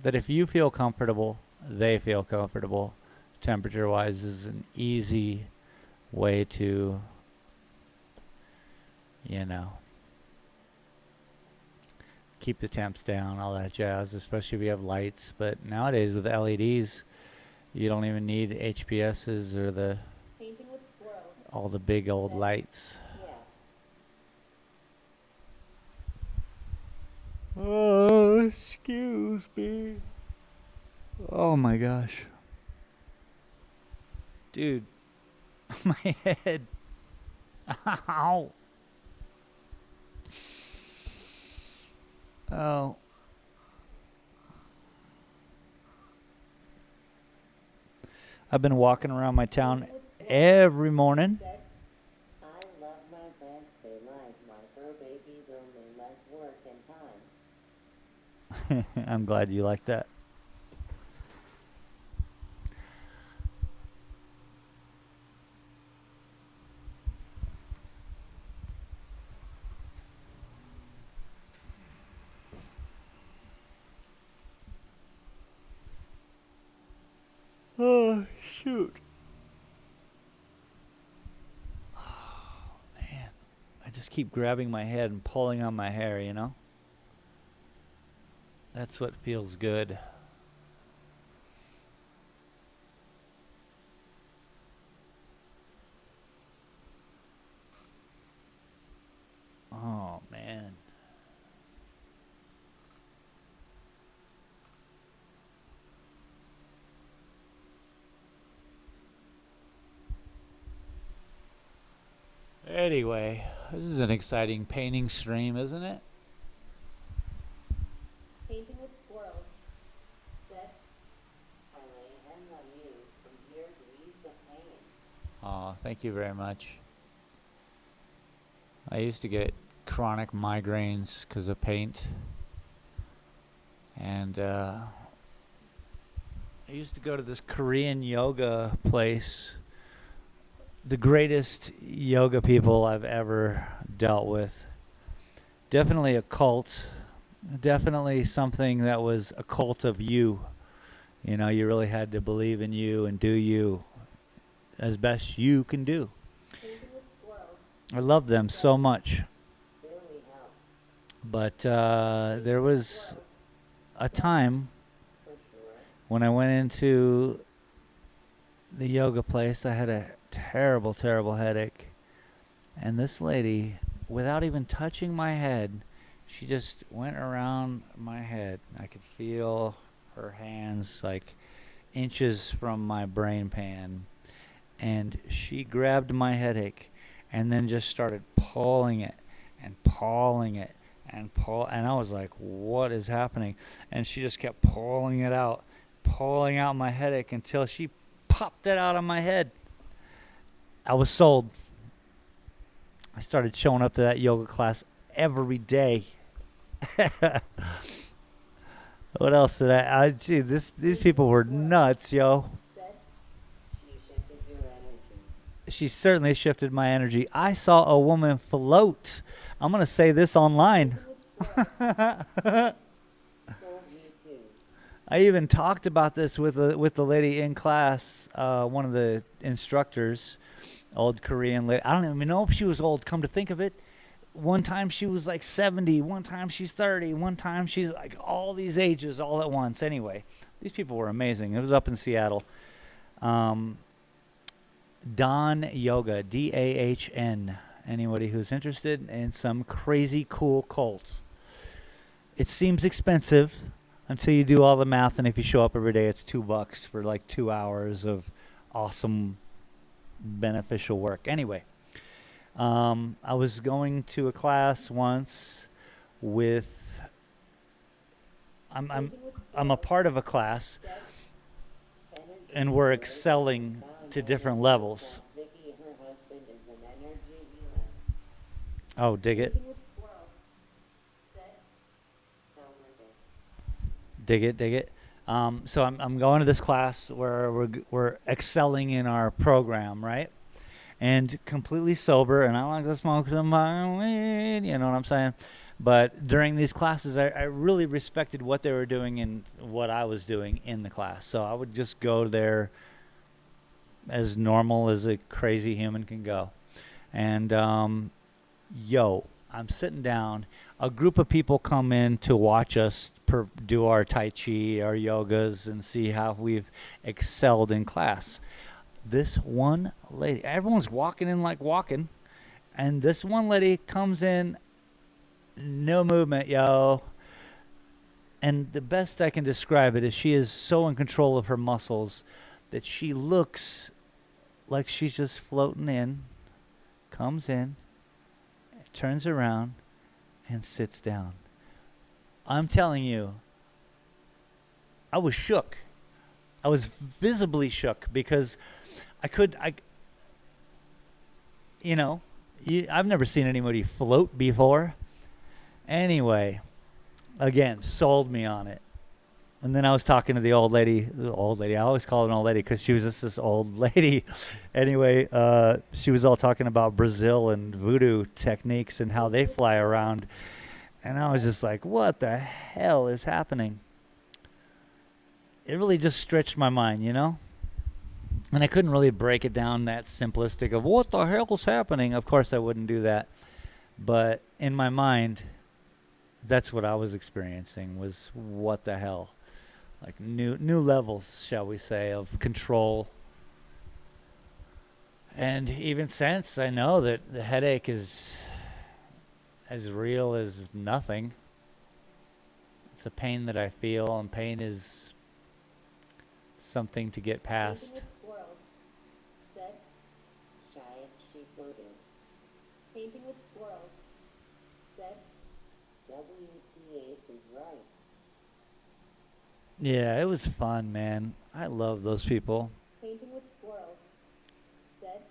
that if you feel comfortable, they feel comfortable. Temperature-wise is an easy way to, you know, keep the temps down, all that jazz, especially if you have lights. But nowadays with LEDs, you don't even need HPSs or Painting with squirrels. all the big old lights. Yes. Oh, excuse me. Oh my gosh. Dude, my head. Ow. Oh. I've been walking around my town every morning. Said, I love my plants, they like my fur babies, only less work and time. I'm glad you like that. Oh, shoot. Man, I just keep grabbing my head and pulling on my hair, you know? That's what feels good. Oh, man. Anyway, this is an exciting painting stream, isn't it? Painting with squirrels. Said, I lay hands on you from here to ease the pain. Oh, thank you very much. I used to get chronic migraines because of paint. And I used to go to this Korean yoga place. The greatest yoga people I've ever dealt with. Definitely a cult. Definitely something that was a cult of you. You know, you really had to believe in you and do you as best you can do. Painting with squirrels I love them so much. really helps. But there was a time For sure. when I went into the yoga place. I had a terrible, terrible headache. And this lady, without even touching my head, she just went around my head. I could feel her hands like inches from my brain pan. And she grabbed my headache and then just started pulling it and pulling it and I was like, what is happening? And she just kept pulling out my headache until she popped it out of my head. I was sold. I started showing up to that yoga class every day. What else did gee, these people were nuts, yo. Said, she shifted your energy. She certainly shifted my energy. I saw a woman float. I'm going to say this online. Painting with squirrels. Sold me too. I even talked about this with the lady in class, one of the instructors, old Korean lady. I don't even know if she was old, come to think of it. One time she was like 70, one time she's 30, one time she's like all these ages all at once. Anyway, these people were amazing. It was up in Seattle. Dawn Yoga, DAHN. Anybody who's interested in some crazy cool cult. It seems expensive until you do all the math, and if you show up every day, it's $2 for like 2 hours of awesome, beneficial work. Anyway, I was going to a class once with. I'm Painting with a squirrels. part of a class, Said, energy and we're healer. excelling Found to out different that levels. Vicky, her husband, is an energy healer. Oh, dig it. Painting with squirrels. Said, so with it. Dig it. So I'm going to this class where we're excelling in our program, right? And completely sober, and I like to smoke some weed, you know what I'm saying? But during these classes, I really respected what they were doing and what I was doing in the class. So I would just go there as normal as a crazy human can go. And I'm sitting down. A group of people come in to watch us do our Tai Chi, our yogas, and see how we've excelled in class. This one lady, everyone's walking in like walking, and this one lady comes in, no movement, yo. And the best I can describe it is she is so in control of her muscles that she looks like she's just floating in, comes in, turns around, and sits down. I'm telling you, I was shook. I was visibly shook because I've never seen anybody float before. Anyway, again, sold me on it. And then I was talking to the old lady, I always call her an old lady because she was just this old lady. Anyway, she was all talking about Brazil and voodoo techniques and how they fly around. And I was just like, what the hell is happening? It really just stretched my mind, you know? And I couldn't really break it down that simplistic of what the hell's happening. Of course, I wouldn't do that. But in my mind, that's what I was experiencing, was what the hell. Like new levels, shall we say, of control. And even since, I know that the headache is as real as nothing. It's a pain that I feel, and pain is something to get past. Painting with squirrels, said. Shy and sheep loading. Painting with squirrels, said. WTH is right. Yeah, it was fun, man. I love those people. Painting with squirrels, said.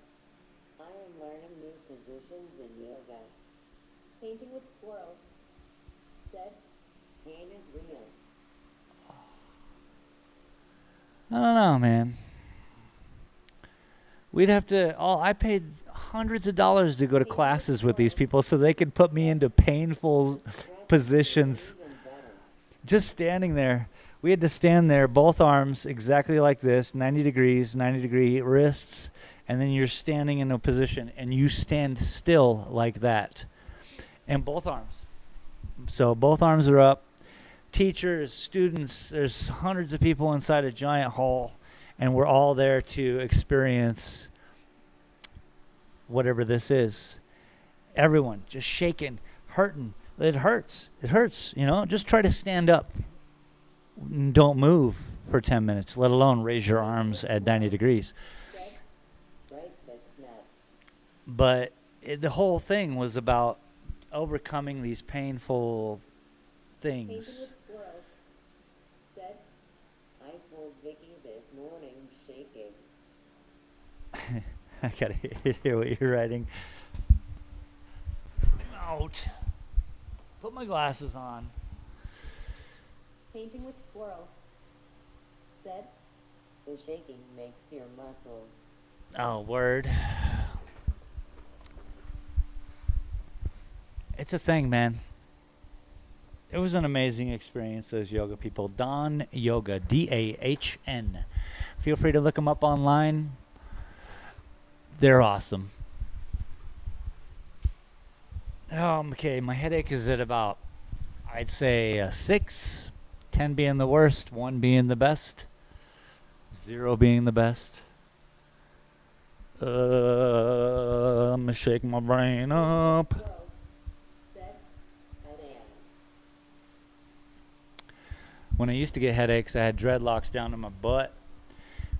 I am learning new positions in yoga. Painting with squirrels, said. Pain is real. I don't know, man. We'd have to. I paid hundreds of dollars to go to classes with these people so they could put me into painful positions. Even better. Just standing there. We had to stand there, both arms exactly like this, 90 degrees, 90-degree wrists, and then you're standing in a position, and you stand still like that. And both arms. So both arms are up. Teachers, students, there's hundreds of people inside a giant hall, and we're all there to experience whatever this is. Everyone just shaking, hurting. It hurts. It hurts, Just try to stand up. Don't move for 10 minutes, let alone raise your arms at 90 degrees. Said. Right, that's nuts. But the whole thing was about overcoming these painful Painting things. with squirrels, said. I told Vicky this morning, shaking. I gotta hear what you're writing. Out. Put my glasses on. Painting with squirrels, said. The shaking makes your muscles. Oh, word. It's a thing, man. It was an amazing experience, those yoga people. Dawn Yoga, DAHN. Feel free to look them up online. They're awesome. Okay, my headache is at about, I'd say, 6. 10 being the worst, 1 being the best, 0 being the best. I'm gonna shake my brain up. Squirrels, said. I am. When I used to get headaches, I had dreadlocks down to my butt.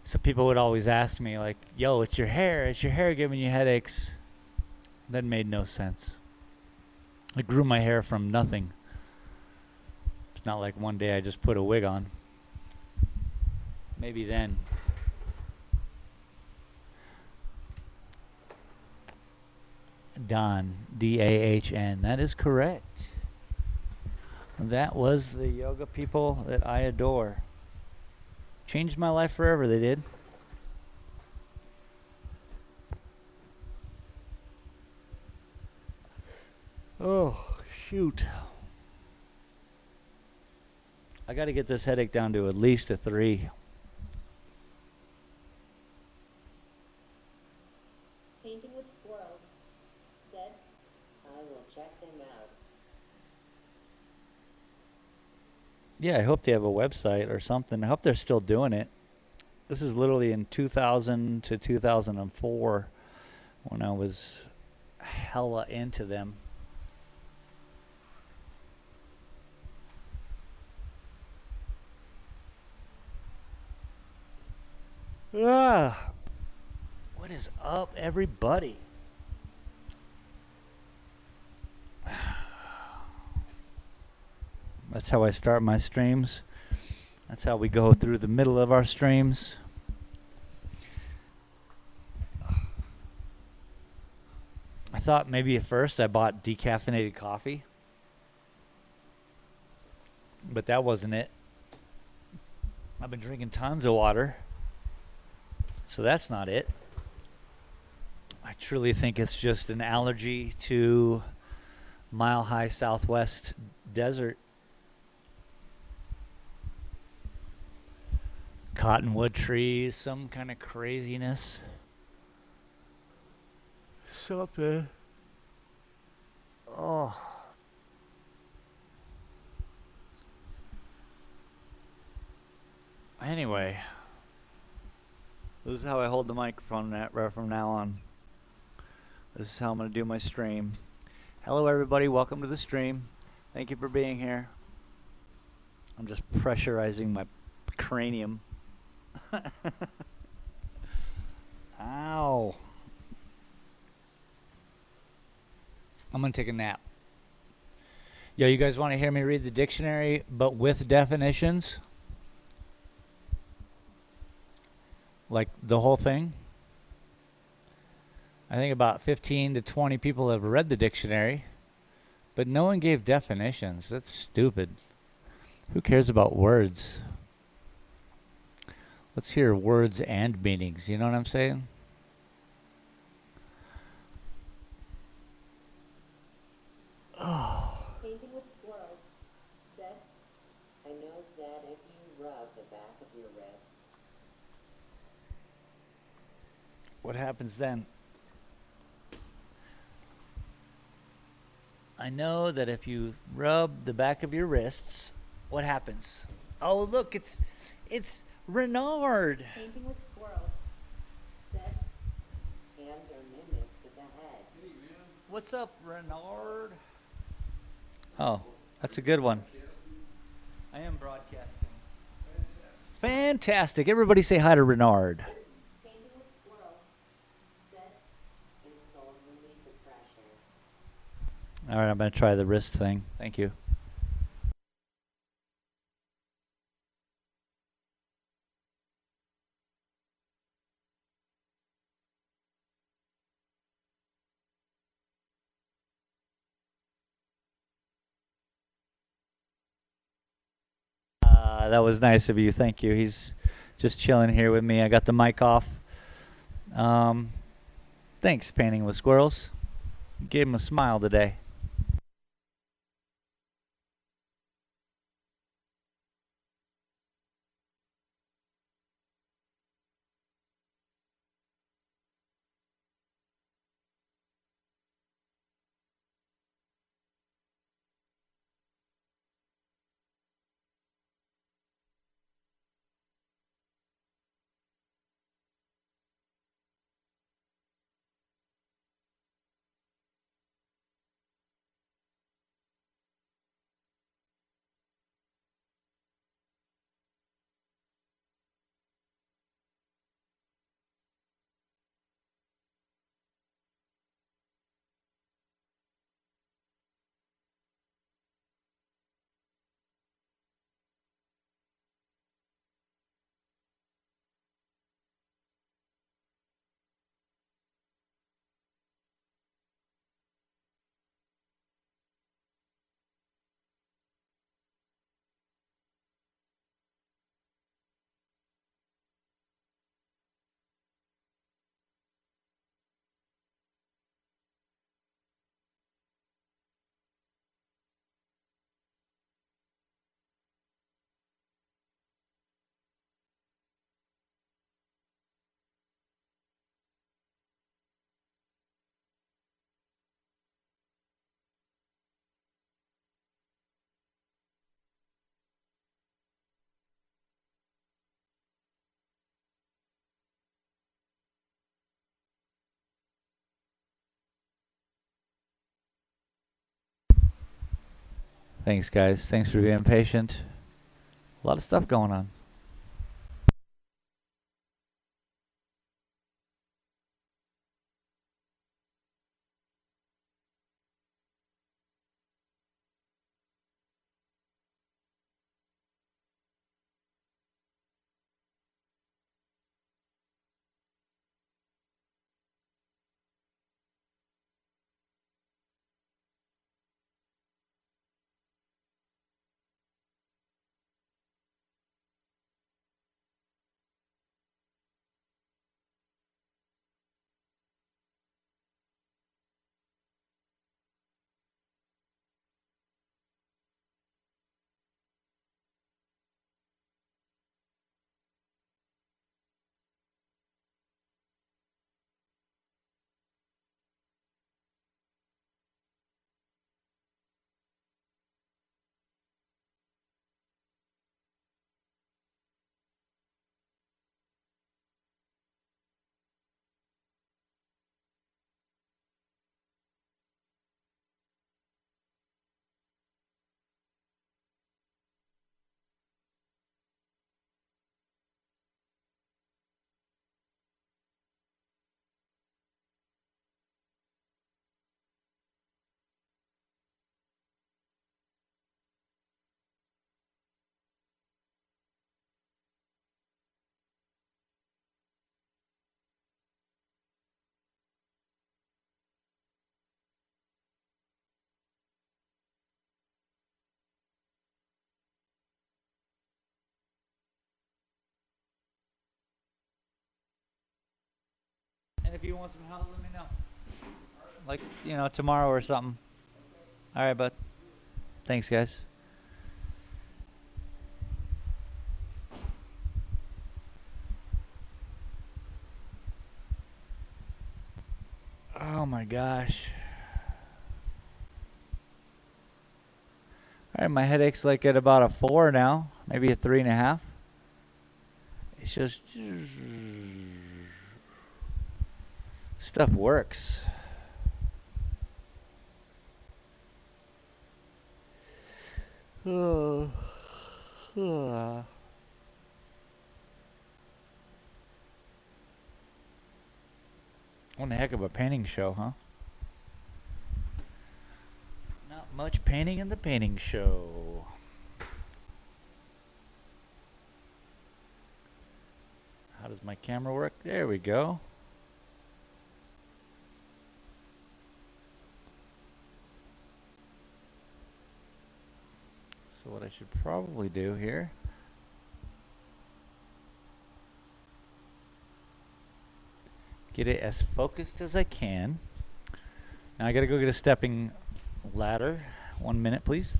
So people would always ask me, like, yo, it's your hair giving you headaches. That made no sense. I grew my hair from nothing. It's not like one day I just put a wig on. Maybe then. Don, DAHN. That is correct. That was the yoga people that I adore. Changed my life forever, they did. Oh, shoot. I got to get this headache down to at least a 3. Painting with squirrels, said. I will check them out. Yeah, I hope they have a website or something. I hope they're still doing it. This is literally in 2000 to 2004 when I was hella into them. Ah, what is up, everybody? That's how I start my streams. That's how we go through the middle of our streams. I thought maybe at first I bought decaffeinated coffee, but that wasn't it. I've been drinking tons of water, so that's not it. I truly think it's just an allergy to Mile High Southwest desert cottonwood trees, some kind of craziness. Something. Oh. Anyway, this is how I hold the microphone right from now on. This is how I'm going to do my stream. Hello, everybody. Welcome to the stream. Thank you for being here. I'm just pressurizing my cranium. Ow. I'm going to take a nap. Yo, you guys want to hear me read the dictionary, but with definitions? Like the whole thing? I think about 15 to 20 people have read the dictionary, but no one gave definitions. That's stupid. Who cares about words? Let's hear words and meanings. You know what I'm saying? Oh. Painting with squirrels. Said, I knows that if you rub the back of your wrist. What happens then? I know that if you rub the back of your wrists, what happens? Oh, look, it's Renard. Painting with squirrels. Said, hands are mimics of the head. What's up, Renard? Oh, that's a good one. I am broadcasting. Fantastic. Everybody say hi to Renard. Painting with squirrels. Said, and soul relieve the pressure. All right, I'm going to try the wrist thing. Thank you. That was nice of you. Thank you. He's just chilling here with me. I got the mic off. Thanks, Painting with Squirrels. Gave him a smile today. Thanks, guys. Thanks for being patient. A lot of stuff going on. And if you want some help, let me know. Like, tomorrow or something. All right, bud. Thanks, guys. Oh my gosh. All right, my headache's like at about a 4 now, maybe a 3.5. It's just stuff works. One heck of a painting show, huh? Not much painting in the painting show. How does my camera work? There we go. So what I should probably do here, get it as focused as I can. Now I gotta go get a stepping ladder. 1 minute, please.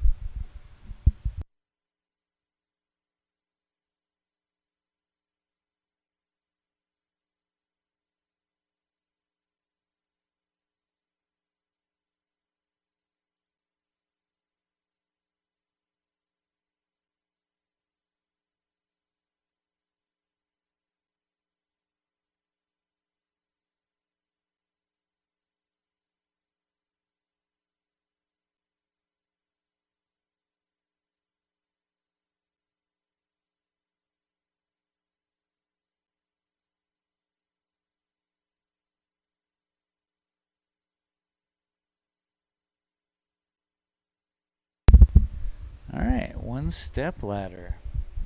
All right, 1 step ladder.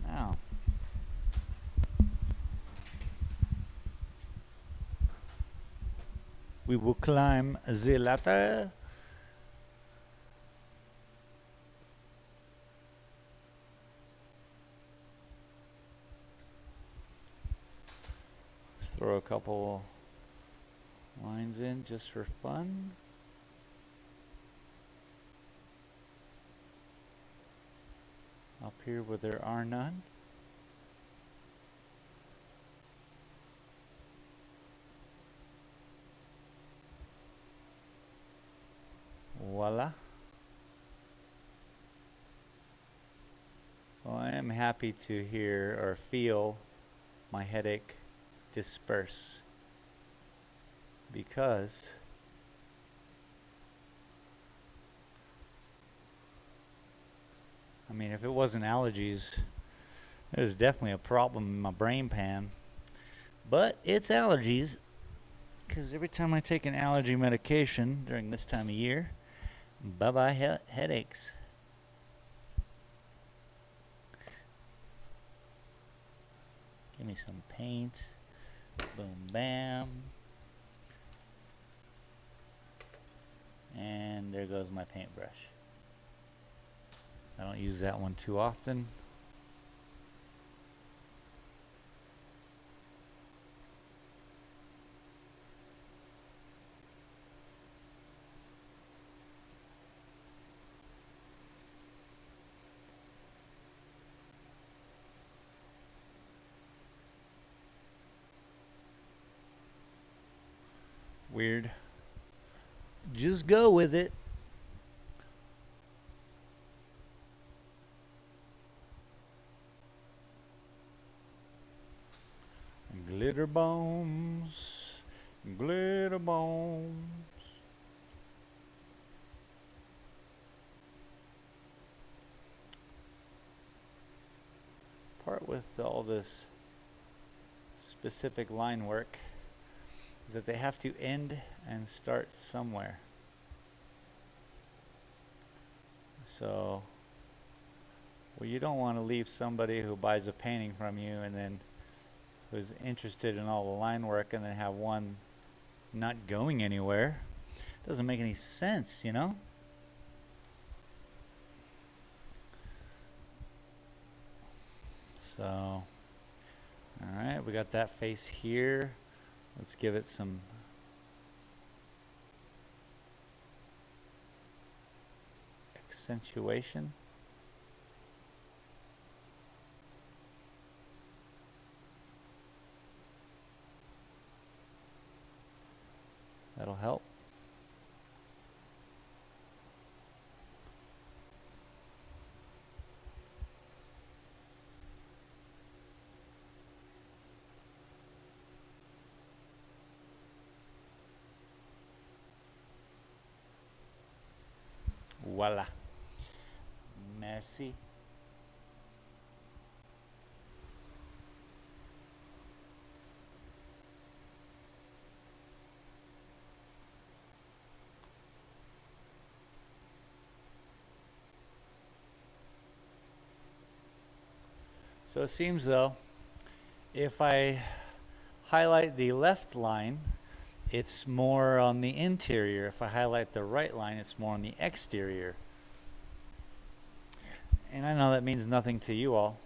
Now, we will climb the ladder. Throw a couple lines in just for fun. Up here where there are none. Voila. Well, I am happy to hear or feel my headache disperse, because I mean, if it wasn't allergies, there's definitely a problem in my brain pan. But it's allergies, because every time I take an allergy medication during this time of year, bye-bye headaches. Give me some paint. Boom, bam. And there goes my paintbrush. I don't use that one too often. Weird. Just go with it. Glitter bombs. Glitter bombs. Part with all this specific line work is that they have to end and start somewhere. So, well, you don't want to leave somebody who buys a painting from you and then who's interested in all the line work and then have one not going anywhere. Doesn't make any sense, you know? So, all right, we got that face here. Let's give it some accentuation. That'll help. Voila. Merci. So it seems though, if I highlight the left line, it's more on the interior. If I highlight the right line, it's more on the exterior. And I know that means nothing to you all,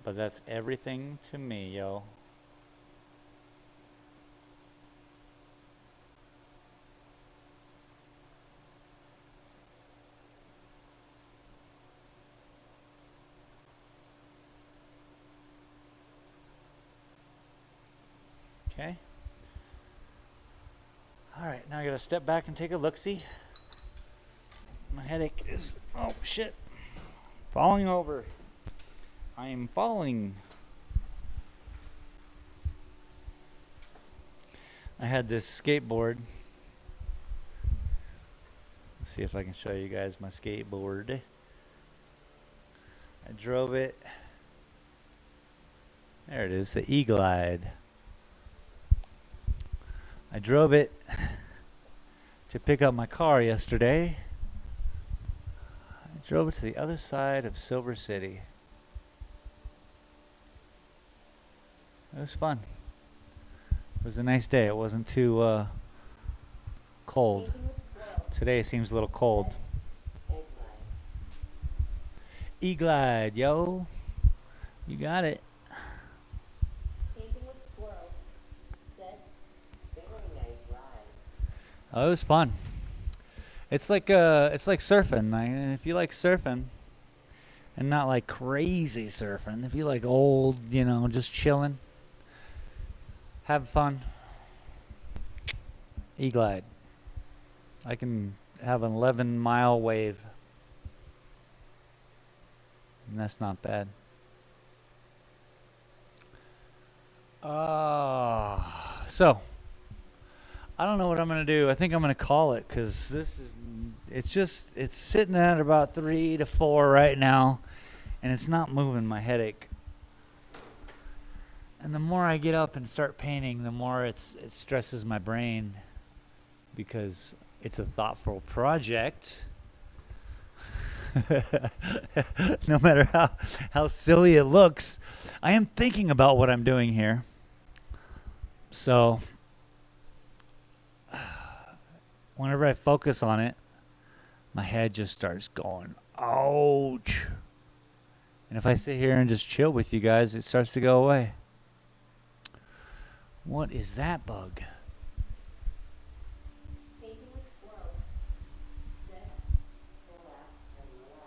but that's everything to me, yo. Okay. All right, now I gotta step back and take a look-see. My headache is, oh shit, falling over. I am falling. I had this skateboard. Let's see if I can show you guys my skateboard. I drove it. There it is, the E-Glide. I drove it to pick up my car yesterday. I drove it to the other side of Silver City. It was fun. It was a nice day. It wasn't too cold. Painting with squirrels. Today it seems a little cold. Eggplant. E-Glide, yo. You got it. Painting with squirrels. Said, very nice ride. Oh, it was fun. It's like surfing. If you like surfing, and not like crazy surfing, if you like old, just chilling, have fun. E-Glide. I can have an 11-mile wave, and that's not bad. So I don't know what I'm gonna do. I think I'm gonna call it because it's sitting at about 3 to 4 right now, and it's not moving my headache. And the more I get up and start painting, the more it stresses my brain because it's a thoughtful project. No matter how silly it looks, I am thinking about what I'm doing here. So whenever I focus on it, my head just starts going, ouch. And if I sit here and just chill with you guys, it starts to go away. What is that bug? Painting with squirrels. Said, relax and relax.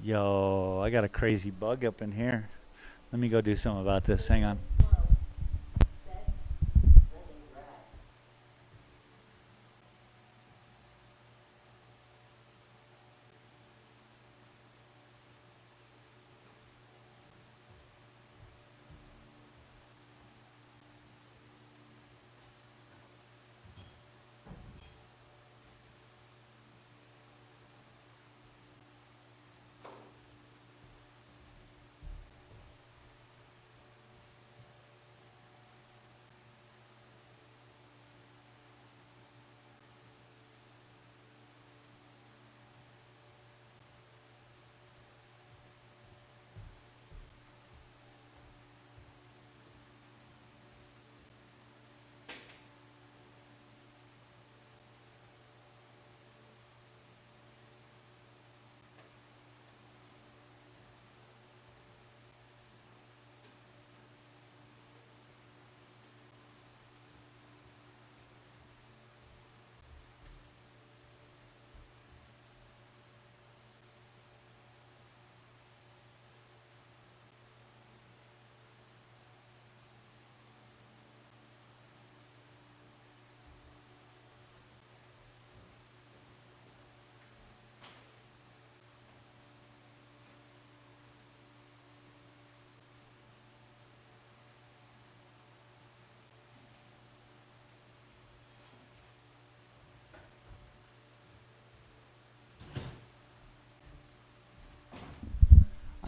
Yo, I got a crazy bug up in here. Let me go do something about this. Hang on. Squirrels. Said, let me rest.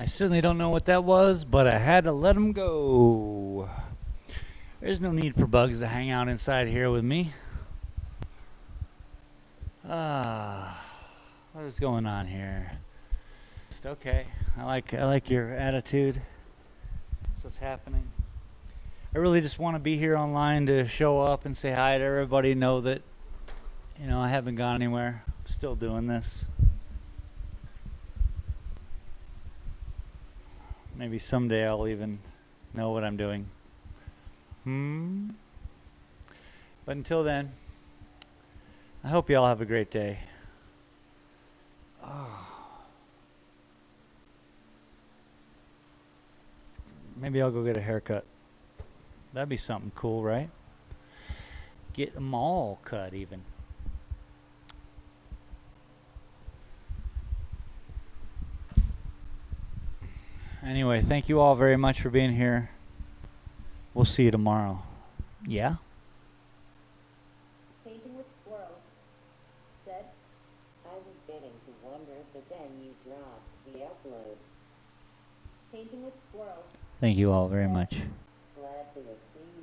I certainly don't know what that was, but I had to let him go. There's no need for bugs to hang out inside here with me. What is going on here? It's okay. I like your attitude. That's what's happening. I really just want to be here online to show up and say hi to everybody, know that, you know, I haven't gone anywhere. I'm still doing this. Maybe someday I'll even know what I'm doing. But until then, I hope you all have a great day. Maybe I'll go get a haircut. That'd be something cool, right? Get them all cut even. Anyway, thank you all very much for being here. We'll see you tomorrow. Yeah? Painting with squirrels. Said, I was getting to wonder, but then you dropped the upload. Painting with squirrels. Thank you all very much. Glad to have seen